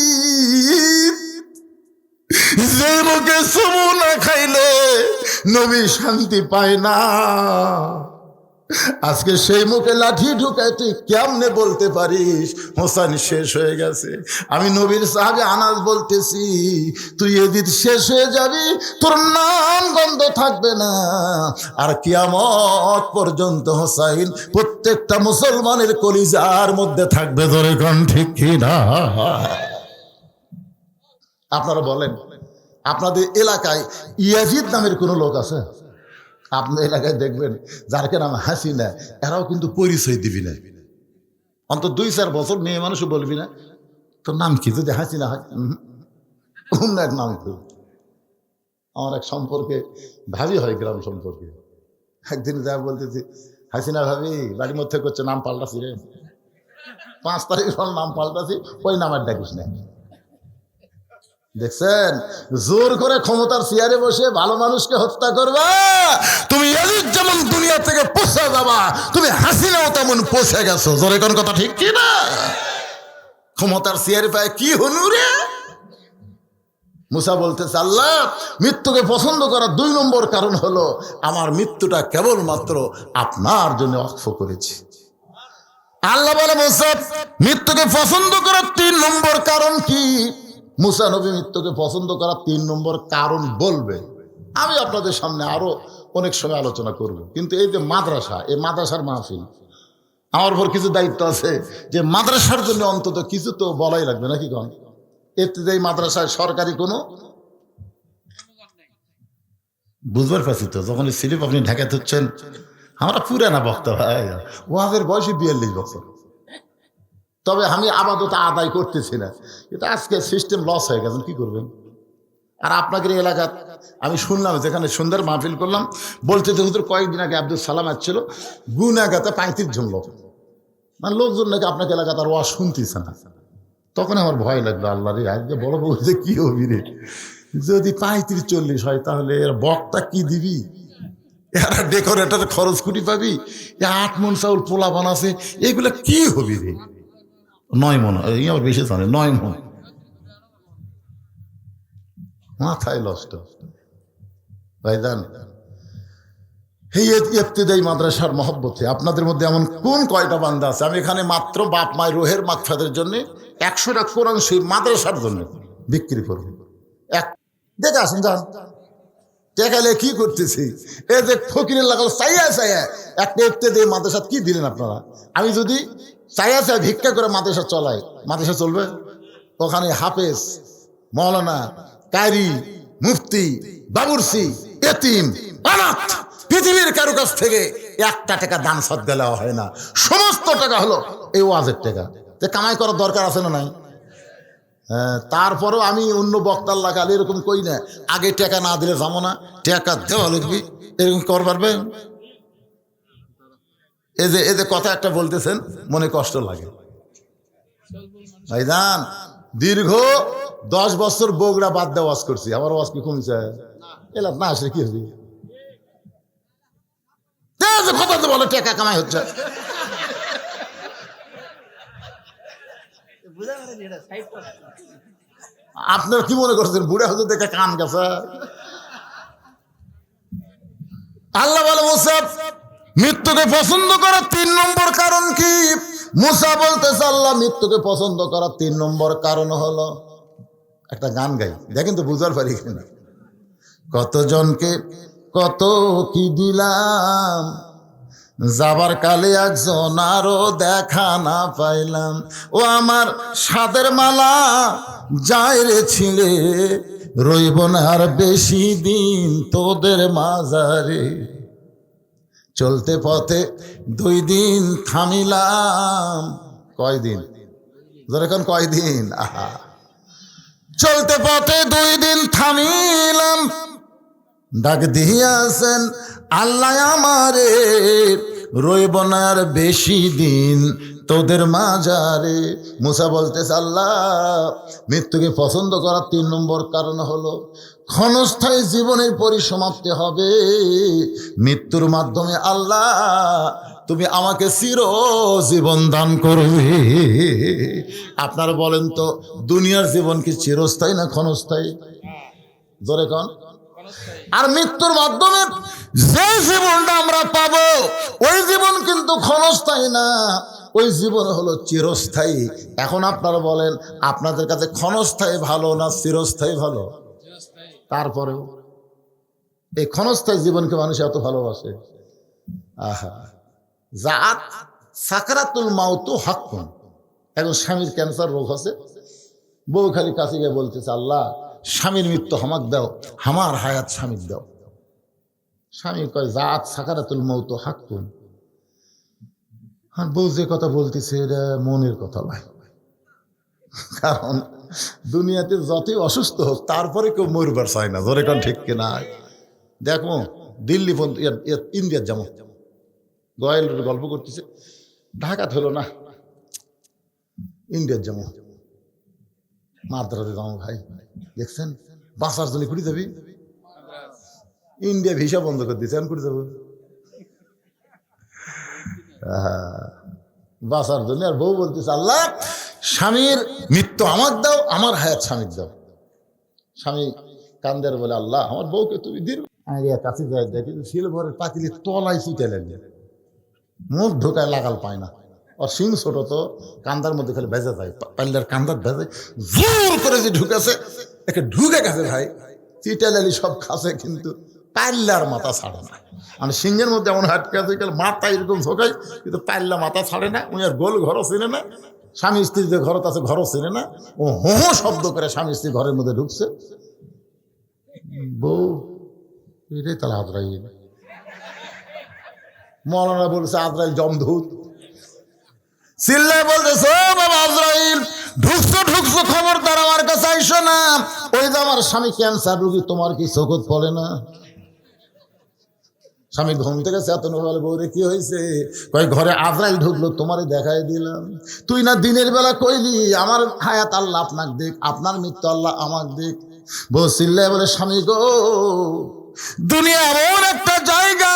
Speaker 1: যে মুখে চুমু না খাইলে নবী শান্তি পায় না, আজকে সেই মুখে লাঠি ঢুকায় তুই কেমনে বলতে পারিস হোসেন শেষ হয়ে গেছে? আমি নবীর সাহাবী আনাস বলতেছি, তুই এদিন শেষ হয়ে যাবি, তোর নাম গন্ধ থাকবে না, আর কিয়ামত পর্যন্ত হোসেন প্রত্যেকটা মুসলমানের কলিজার মধ্যে থাকবে। ধরে কোন ঠিক কি না? আপনারা বলেন, আপনাদের এলাকায় ইয়াজিদ নামের কোনো লোক আছে? আপনার এলাকায় দেখবেন যার নাম হাসিনা, এরাও কিন্তু পরিচয় দিবি না, অন্তত 2-4 বছর মেয়ে মানুষও বলবি না তোর নাম কি, যদি হাসিনা হয় অন্য এক নাম। আমার এক সম্পর্কে ভাবি হয়, গ্রাম সম্পর্কে, একদিন যা বলতেছি, হাসিনা ভাবি বাড়ির মধ্যে করছে নাম পাল্টাছি রে, 5 তারিখ নাম পাল্টাছি, ওই নামের ডাকিস না। দেখছেন, জোর করে ক্ষমতার চেয়ারে বসে ভালো মানুষকে হত্যা করবা, তুমি ইয়াজিদ যেমন দুনিয়া থেকে পৌঁছে যাবা, তুমি হাসিনাও তেমন পৌঁছে গেছো। জোরে কোন কথা ঠিক কি না? ক্ষমতার চেয়ারে পায় কি হনু রে? মুসা বলতেছে, আল্লাহ মৃত্যুকে পছন্দ করার 2 নম্বর কারণ হলো আমার মৃত্যুটা কেবলমাত্র আপনার জন্য ওয়াকফ করেছি। আল্লাহ বলে, মুসা মৃত্যুকে পছন্দ করার 3 নম্বর কারণ কি? মুসা নবী মৃত্যুকে পছন্দ করার 3 নম্বর কারণ বলবে, আমি আপনাদের সামনে আরো অনেক সময় আলোচনা করব। কিন্তু এই যে মাদ্রাসা, এই মাদ্রাসার মাহফিল, আমার উপর কিছু দায়িত্ব আছে যে মাদ্রাসার জন্য অন্তত কিছু তো বলাই লাগবে নাকি? কোন এতে এই মাদ্রাসায় সরকারি কোনো বুঝবার পারছি তো, যখন স্লিপ আপনি ঢাকাতে হচ্ছেন, আমরা পুরানা বক্তা ভাই, ওয়াজের বয়সে 42 বছর, তবে আমি আপাতত আদায় করতেছি না, কিন্তু আজকে সিস্টেম লস হয়ে গেছে, কি করবেন? আর আপনাদের এলাকা আমি শুনলাম, যেখানে সুন্দর মাহফিল করলাম, বলতে হুজুর কয়েকদিন আগে আব্দুল সালাম আসছিল, গুনাগাতে 35 জন লোক, মানে লোকজন নাকি আপনাকে এলাকা তার ওয়াজ শুনতেছে না। তখন আমার ভয় লাগলো, আল্লাহ রে, আজকে বড় বলতে কি হবি রে, যদি 35-40 হয় তাহলে এর বক্তা কি দিবি, এরা ডেকোরেটার খরচ কুটি পাবি, 8 মণ চাউল পোলা বানাছে, এগুলা কি হবি রে? 9 মণ, আমার বেশি জানে, 9 মণ, মাথায় নষ্ট ভাইজান। এই ইবতিদায়ী মাদ্রাসার মহব্বতে আপনাদের মধ্যে এমন কোন কয়টা বান্দা আছে, আমি এখানে মাত্র বাপ মায়ের রোহের মাগফিরাতের জন্য 100টা কোরআন শরীফ মাদ্রাসার জন্য বিক্রি করব। দেখে আসেন, যান টেকালে কি করতেছি, এই যে ফকিরের লাগাল চাইয়া চাইয়া একটা ইবতিদায়ী মাদ্রাসা কি দিলেন আপনারা? আমি যদি চাইয়া চাই ভিক্ষা করে মাদ্রাসা চলাই, মাদ্রাসা চলবে? ওখানে হাফেজ, মৌলানা, কারি, মুফতি, বাবুরসি, এতিম, অনাথ, পৃথিবীর কারো কাছ থেকে 1টা টাকা দান সদকা দেওয়া হয় না, সমস্ত টাকা হলো এই ওয়াজের টাকা। যে কামাই করার দরকার আছে না নাই? হ্যাঁ, তারপরেও আমি অন্য বক্তার লাগালে এরকম কই না, আগে টাকা না দিলে যাবো না, টাকা দেওয়া লিখবি, এরকম কর পারবে? এই যে কথা একটা বলতেছেন, মনে কষ্ট লাগে ভাইজান। দীর্ঘ 10 বছর বগুড়া বাদ দিয়ে ওয়াজ করছি, আমার ওয়াজ কি কমছে? এলাম না আসলে কি হবে? কথা তো বলো টাকা কামাই হচ্ছে, আপনারা কি মনে করছেন বুড়া হতে দেখে কান গেছে? আল্লাহ বলে মুসা মৃত্যুকে পছন্দ করার 3 নম্বর কারণ কি? মুসা বলতেছে আল্লাহ মৃত্যুকে পছন্দ করার 3 নম্বর কারণ হলো, একটা গান গাই, দেখেন তো বুঝার পারি কিনা। কতজনকে কত কি দিলাম, যাবার কালে একজন আরো দেখা না পাইলাম। ও আমার সাদের মালা যায় রে ছিলে, রইব না আর বেশি দিন তোদের মাঝারে। চলতে পথে 2 দিন থামিলাম, কয়দিন যেরকম কয়দিন, আহা, চলতে পথে 2 দিন থামিলাম, ডাক দিয়াছেন আল্লাহ আমারে, রইব না আর বেশি দিন তোদের মাঝারে। মুসা বলতেছে আল্লাহ মৃত্যুকে পছন্দ করার 3 নম্বর কারণ হলো ক্ষণস্থায়ী জীবনের পরিসমাপ্তি হবে। মৃত্যুর মাধ্যমে আল্লাহ তুমি আমাকে চিরজীবন দান করবে। আপনারা বলেন তো দুনিয়ার জীবন কি চিরস্থায়ী না ক্ষণস্থায়ী? জোরে কোন। আর মৃত্যুর মাধ্যমে যে জীবনটা আমরা পাবো ওই জীবন কিন্তু ক্ষণস্থায়ী না, ওই জীবন হলো চিরস্থায়ী। এখন আপনারা বলেন আপনাদের কাছে ক্ষণস্থায়ী ভালো না চিরস্থায়ী ভালো? তারপরেও এই ক্ষণস্থায়ী জীবনকে মানুষ এত ভালোবাসে। আহা, জাত সাকরাতুল মাউতু হাক্কুন। এখন স্বামীর ক্যান্সার রোগ আছে, বউ খালি কাছে গিয়ে বলতেছে আল্লাহ স্বামীর মৃত্যু হামাক দাও, আমার হায়াত স্বামীর দাও। স্বামী কয় জাত সাকারাতুল মাউতু হাক্কুন। আর বউ যে কথা বলতেছে এটা মনের কথা নয়, কারণ দুনিয়াতে যতই অসুস্থ হোক তারপরে কেউ মরবার চায় না। ধরে কারণ ঠিক কিনা? দেখো দিল্লি পর্যন্ত ইন্ডিয়ার যেমন গয়েল গল্প করতেছে, ঢাকাত হলো না, ইন্ডিয়ার যেমন মাদ্রাজে যাবো ভাই, দেখছেন বাঁচার জন্য কুড়ি যাবি, ইন্ডিয়া ভিসা বন্ধ করে দিচ্ছে, আমি কুড়ি যাবো বাঁচার জন্য। আর বউ বলতেছে আল্লাহ স্বামীর মৃত্যু আমার দাও, আমার হায়াত স্বামীর দাও। স্বামী কান্দের বলে আল্লাহ আমার বউকে তুমি দিন। কাছে যায় দেখি সিলভরের পাতিলি তলায় চিটে লাগবে, মুখ ঢোকায় লাগাল পায় না। আর সিং ছোট তো কান্দার মধ্যে খালি ভেজে যায়, পাল্লার কান্দার ভেজে জোর করে যে ঢুকেছে একে ঢুকে গেছে ভাই, চিটালালি সব খাসে কিন্তু পাল্লার মাথা ছাড়ে না। মানে সিংহের মধ্যে এমন হাটকে আছে মাথা এরকম ঝোঁকায় কিন্তু পাল্লা মাথা ছাড়ে না। উনি আর গোল ঘরও চিনে না, স্বামী স্ত্রী যে ঘরত আছে ঘরও চিনে না। ও হো হো শব্দ করে স্বামী স্ত্রী ঘরের মধ্যে ঢুকছে, বউ এটাই তাহলে আজরাইল। মৌলানা বলছে আজরাইল জমধূত, চিল্লায় বলতেছে ও বাবা আজরাইল ঢুকছো ঢুকছো, খবরদার আমার কাছে আইসো না। ওই যে আমার স্বামী ক্যান্সার রোগী, তোমার কি চোখত পড়ে না? স্বামী ঘুম থেকে চেতন বলে বউরে কি হয়েছে? কয় ঘরে আজরাইল ঢুকলো, তোমারে দেখাই দিলাম। তুই না দিনের বেলা কইলি আমার হায়াত আল্লাহ আপনাকে দেখ, আপনার মৃত্যু আল্লাহ আমাকে দেখ। বউ চিল্লায় বলে স্বামী গো দুনিয়া এমন একটা জায়গা,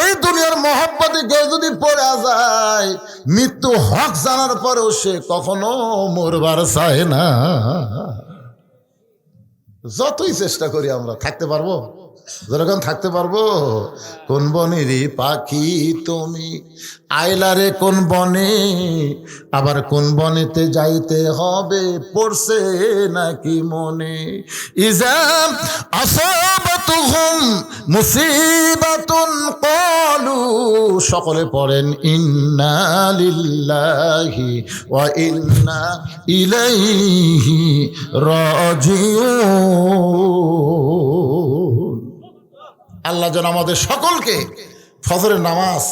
Speaker 1: এই দুনিয়ার মহব্বতে কেউ যদি পড়ে যায় মৃত্যু হক জানার পরেও সে কখনো মরবার চায় না। যতই চেষ্টা করি আমরা থাকতে পারবো, যেরকম থাকতে পারবো। কোন বনেরই পাখি তুমি আইলারে কোন বনে, আবার কোন বনেতে যাইতে হবে পড়ছে নাকি মনে। ইজাম আসাবাতুহুম মুসিবাতুন ক্বালু, সকলে পড়েন ইন্না লিল্লাহি ওয়া ইন্না ইলাইহি রাজিউন। আল্লাহ যেন আমাদের সকলকে ফজরের নামাজ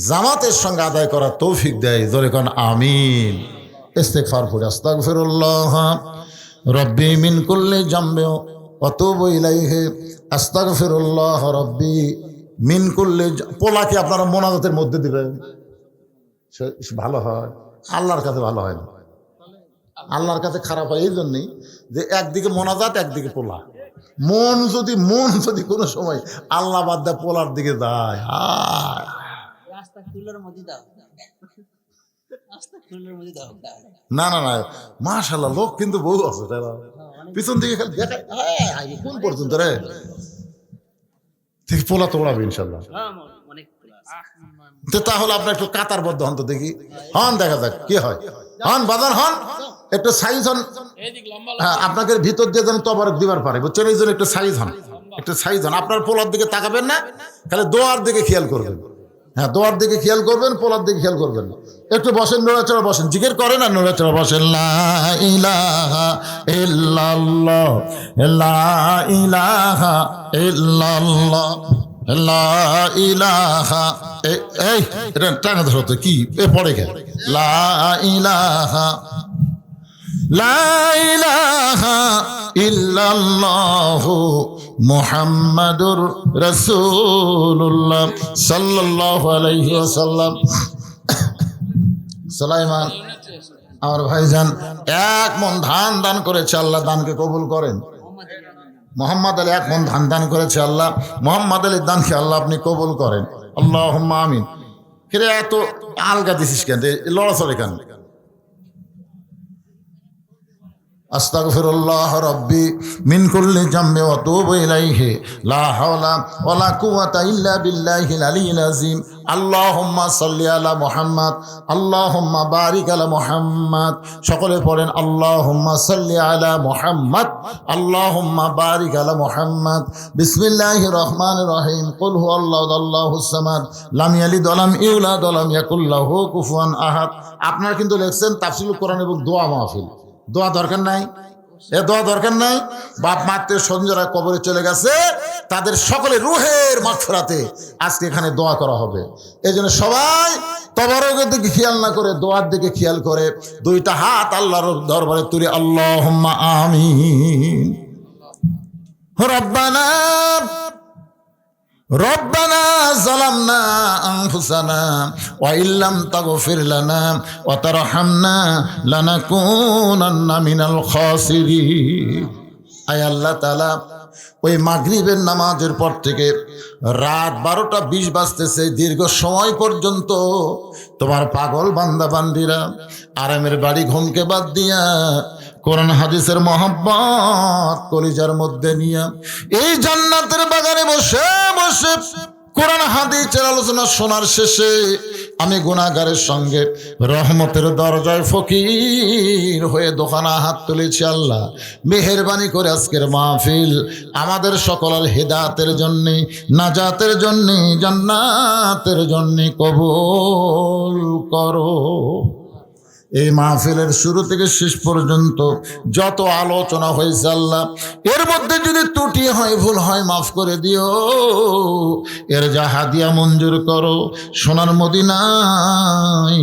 Speaker 1: জামাতের সঙ্গে আদায় করার তৌফিক দেয়। জোরে কোন আমিন। ইস্তিগফার পড়ি আস্তাগফিরুল্লাহ রব্বি মিন কুল্লি জামবি ওয়া তুবু ইলাইহি, আস্তাগফিরুল্লাহ রব্বি মিন কুল্লি। পোলাকে আপনারা মোনাজাতের মধ্যে দিবেন, ভালো হয়। আল্লাহর কাছে ভালো হয় না, আল্লাহর কাছে খারাপ হয় এই জন্যই যে একদিকে মোনাজাত একদিকে পোলা। মন যদি কোনো সময় আল্লাহ বাদ দেয় পোলার দিকে যায়, না না না মাশাআল্লাহ লোক কিন্তু বহু আছে, পিছন দিকে খালি দেখায় কোন পর্যন্ত রে। ঠিক পোলা তো ওড়াবে ইনশাল্লাহ। তাহলে আপনার একটু কাতারবদ্ধ হন তো দেখি, হন দেখা যাক কি হয়। হন বাজান হন, একটু সাইজ হন। হ্যাঁ, আপনাকে ভিতর দিয়ে যেন তবারক দিবার পারে, বুঝছেন? এই জন্য একটু সাইজ হন, একটু সাইজ হন। আপনার পোলার দিকে তাকাবেন না, খালি দোয়ার দিকে খেয়াল করবেন। হ্যাঁ, দোয়ার দিকে খেয়াল করবেন, পোলার দিকে খেয়াল করবেন। একটু বসেন, নড়াচড়া বসেন, জিকির করেন আর নড়াচড়া বসেন। লা ইলাহা ইল্লাল্লাহ, লা ইলাহা ইল্লাল্লাহ, লা ইলাহা। এই এটা টানা ধরো তো, কি এ পড়ে গেল। লা ইলাহা, লা ইলাহা ইল্লাল্লাহু মুহাম্মাদুর রাসূলুল্লাহ সাল্লাল্লাহু আলাইহি ওয়াসাল্লাম। সুলাইমান আমার ভাইজান 1 মণ ধান দান করেছে, আল্লাহ দানকে কবুল করেন। মোহাম্মদ আলী 1 মণ ধান দান করেছে, আল্লাহ মোহাম্মদ আলীর দানকে আল্লাহ আপনি কবুল করেন, আল্লাহুম্মা আমিন। কিরে এত আলগা দিছিস কেন, লড়াচড়ে কেন? আস্তাগফিরুল্লাহ রাব্বি মিন কুল্লি জামবি ওয়া আতুবু ইলাইহি লা হাওলা ওয়ালা কুওয়াতা ইল্লা বিল্লাহিল আলিয়্যিল আযীম। আল্লাহুম্মা সাল্লি আলা মুহাম্মাদ, আল্লাহুম্মা বারিক আলা মুহাম্মাদ। সকলে পড়েন আল্লাহুম্মা সাল্লি আলা মুহাম্মাদ, আল্লাহুম্মা বারিক আলা মুহাম্মাদ। বিসমিল্লাহির রহমানির রহিম। কুল হুয়াল্লাহু আল্লাহুস সামাদ, লাম ইয়ালিদ ওয়া লাম ইউলাদ ওয়া লাম ইয়াকুল লাহু কুফুয়ান আহাদ। আপনারা কিন্তু লিখছেন তাফসীরুল কোরআন এবং দোয়া মাহফিল। দোয়া দরকার নাই, এ দোয়া দরকার নাই। বাপ মাতে সঞ্জরা কবরে চলে গেছে, তাদের সকলে রুহের মাগফিরাতে আজকে এখানে দোয়া করা হবে। এই জন্য সবাই তবারকের দিকে খেয়াল না করে দোয়ার দিকে খেয়াল করে 2টা হাত আল্লাহর দরবারে তুলে আল্লাহুম্মা আমিন। রব্বানা রব্বানা যালামনা আনফুসানা ওয়া ইল্লাম তাগফির লানা ওয়া তারহামনা লানাকুনান্না মিনাল খাসিরিন। আয় আল্লাহ তাআলা, ওই মাগরিবের নামাজের পর থেকে রাত 12টা 20 বাজতেছে, দীর্ঘ সময় পর্যন্ত তোমার পাগল বান্দা বান্দিরা আরামের বাড়ি ঘুমকে বাদ দিয়া কোরআন হাদিসের মহব্বত কলিজার মধ্যে নিয়ে এই জান্নাতের বাগানে বসে বসে কোরআন হাদিসের আলোচনা শোনার শেষে আমি গুনাহগারের সঙ্গে রহমতের দরজায় ফকির হয়ে দোকানা হাত তুলেছি। আল্লাহ মেহেরবানি করে আজকের মাহফিল আমাদের সকলের হেদায়েতের জন্য, নাজাতের জন্য, জান্নাতের জন্য কবুল করো। এই মাহফিলের শুরু থেকে শেষ পর্যন্ত যত আলোচনা হয়েছে আল্লাহ, এর মধ্যে যদি ত্রুটি হয়, ভুল হয়, মাফ করে দিও। এর যা হাদিয়া মঞ্জুর করো, সোনার মদিনায়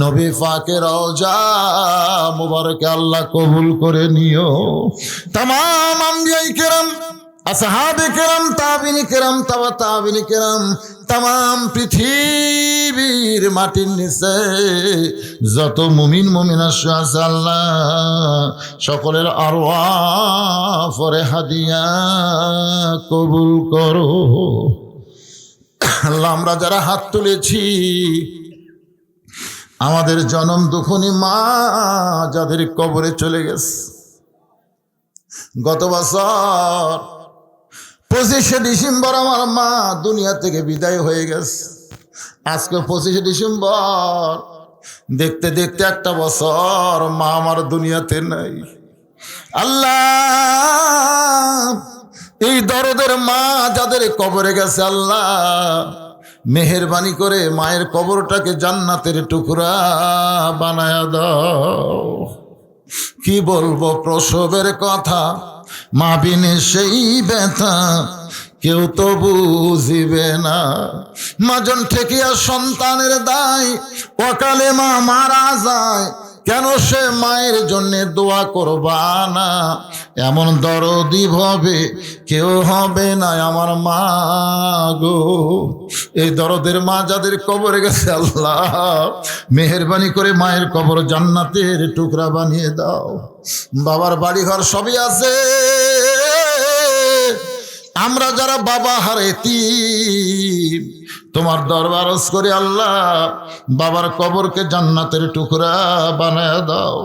Speaker 1: নবী পাকের রওজা মুবারকে আল্লাহ কবুল করে নিও। তামাম আম্বিয়ায়ে কেরাম, আসহাবে কেরাম, তাবিনী কেরাম, তাবা তাবিনী কেরাম, তামাম পৃথিবীর মাটির নিচে যত মুমিন মুমিনা আছে আল্লাহ সকলের আরওয়াহ পরে হাদিয়া কবুল করো। আল্লাহ আমরা যারা হাত তুলেছি, আমাদের জনম দুঃখনী মা যাদের কবরে চলে গেছে, গত বছর 25শে ডিসেম্বর আমার মা দুনিয়া থেকে বিদায় হয়ে গেছে। আজকে 25শে ডিসেম্বর, দেখতে দেখতে 1টা বছর মা আমার দুনিয়াতে নাই। আল্লাহ এই দরদের মা যাদের কবরে গেছে আল্লাহ মেহেরবানি করে মায়ের কবরটাকে জান্নাতের টুকরা বানায়া দাও। কি বলবো প্রসবের কথা, মা বিনে সেই ব্যথা কেউ তো বুঝিবে না। মাজন ঠেকিয়া সন্তানের দায়, অকালে মা মারা যায়, কেন সে মায়ের জন্য দোয়া করবা না? এমন দরদি ভাবে কেউ হবে না আমার মা গো। এই দরদের মা যাদের কবরে গেছে আল্লাহ মেহেরবানি করে মায়ের কবর জান্নাতের টুকরা বানিয়ে দাও। বাবার বাড়ি ঘর সবই আছে, আমরা যারা বাবা হারাইতি তোমার দরবার আরজ করি আল্লাহ, বাবার কবরকে জান্নাতের টুকরা বানায় দাও।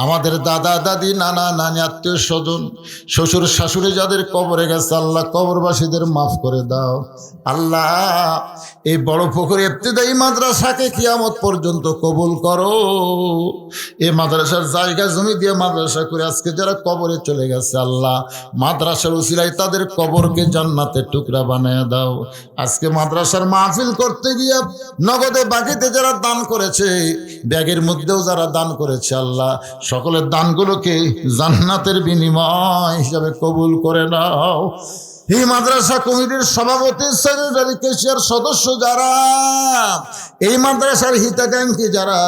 Speaker 1: আমাদের দাদা দাদি নানা নানি আত্মীয় স্বজন শ্বশুর শাশুড়ি যাদের কবরে গেছে আল্লাহ কবরবাসীদের মাফ করে দাও। আল্লাহ এই বড় পুকুর ইবতিদায়ী মাদ্রাসাকে কিয়ামত পর্যন্ত কবুল করো। এই মাদ্রাসার জায়গা জমি দিয়ে মাদ্রাসা করে আজকে যারা কবরে চলে গেছে আল্লাহ মাদ্রাসার উসিলায় তাদের কবরকে জান্নাতের টুকরা বানায় দাও। আজকে মাদ্রাসার মাহফিল করতে গিয়ে নগদে বাকিতে যারা দান করেছে, ব্যাগের মধ্যেও যারা দান করেছে আল্লাহ সকলের দানগুলোকে জান্নাতের বিনিময় হিসাবে কবুল করে নাও। এই মাদ্রাসা কমিটির সভাপতি সেক্রেটারি কেশিয়ার সদস্য যারা, এই মাদ্রাসার হিতাকাঙ্ক্ষী যারা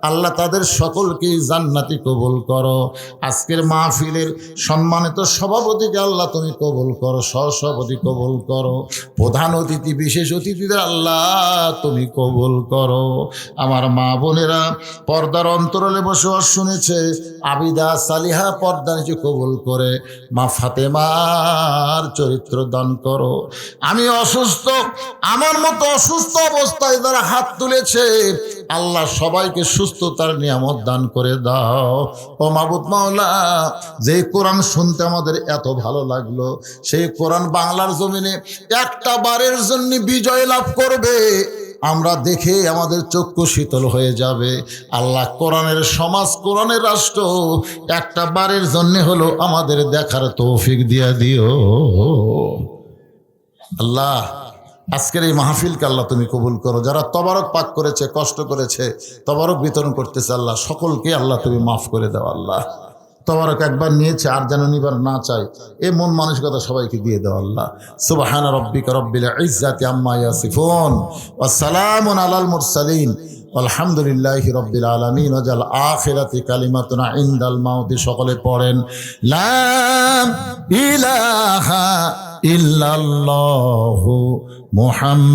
Speaker 1: আল্লাহ তাদের সকলকে জান্নাতি কবুল করো। আজকের মাহফিলের সম্মানিত সভাপতিকে আল্লাহ তুমি কবুল করো, সহসভাপতি কবুল করো, প্রধান অতিথি বিশেষ অতিথিদের আল্লাহ তুমি কবুল করো। আমার মা বোনেরা পর্দার অন্তরালে বসবাস শুনেছে, আবিদা সালিহা পর্দা নিচে কবুল করে মা ফাতেমার চরিত্র দান করো। আমি অসুস্থ, আমার মতো অসুস্থ অবস্থায় যারা হাত তুলেছে আল্লাহ সবাইকে সুস্থতার নিয়ামত দান করে দাও। ও মাবুদ মাওলা, যে কোরআন শুনতে আমাদের এত ভালো লাগলো, সেই কোরআন বাংলার জমিনে একটা বারের জন্য বিজয় লাভ করবে আমরা দেখে আমাদের চক্ষু শীতল হয়ে যাবে। আল্লাহ কোরআনের সমাজ, কোরআনের রাষ্ট্র একটা বারের জন্য হলো আমাদের দেখার তৌফিক দিয়া দিও। আল্লাহ আজকের এই মাহফিলকে আল্লাহ তুমি কবুল করো। যারা তবারক পাক করেছে, কষ্ট করেছে, তবারক বিতরণ করতেছে আল্লাহ সকলকে আল্লাহ তুমি মাফ করে দাও। আল্লাহ তবারক একবার নিয়েছে আর যেন নিবার না চাই, এই মন মানসিকতা সবাইকে দিয়ে দাও আল্লাহ। সুবহানা রাব্বিকা রাব্বিল ইজ্জাতি আম্মা ইয়াসিফুন ওয়া সালামুন আলাল মুরসালিন আলহামদুলিল্লাহি রাব্বিল আলামিন। ওয়াজাল আখিরাতি কালিমাতুনা ইনদাল মাউতি। সকলে পড়েন লা ইলাহা ইল্লাল্লাহু মুহাম্মাদ।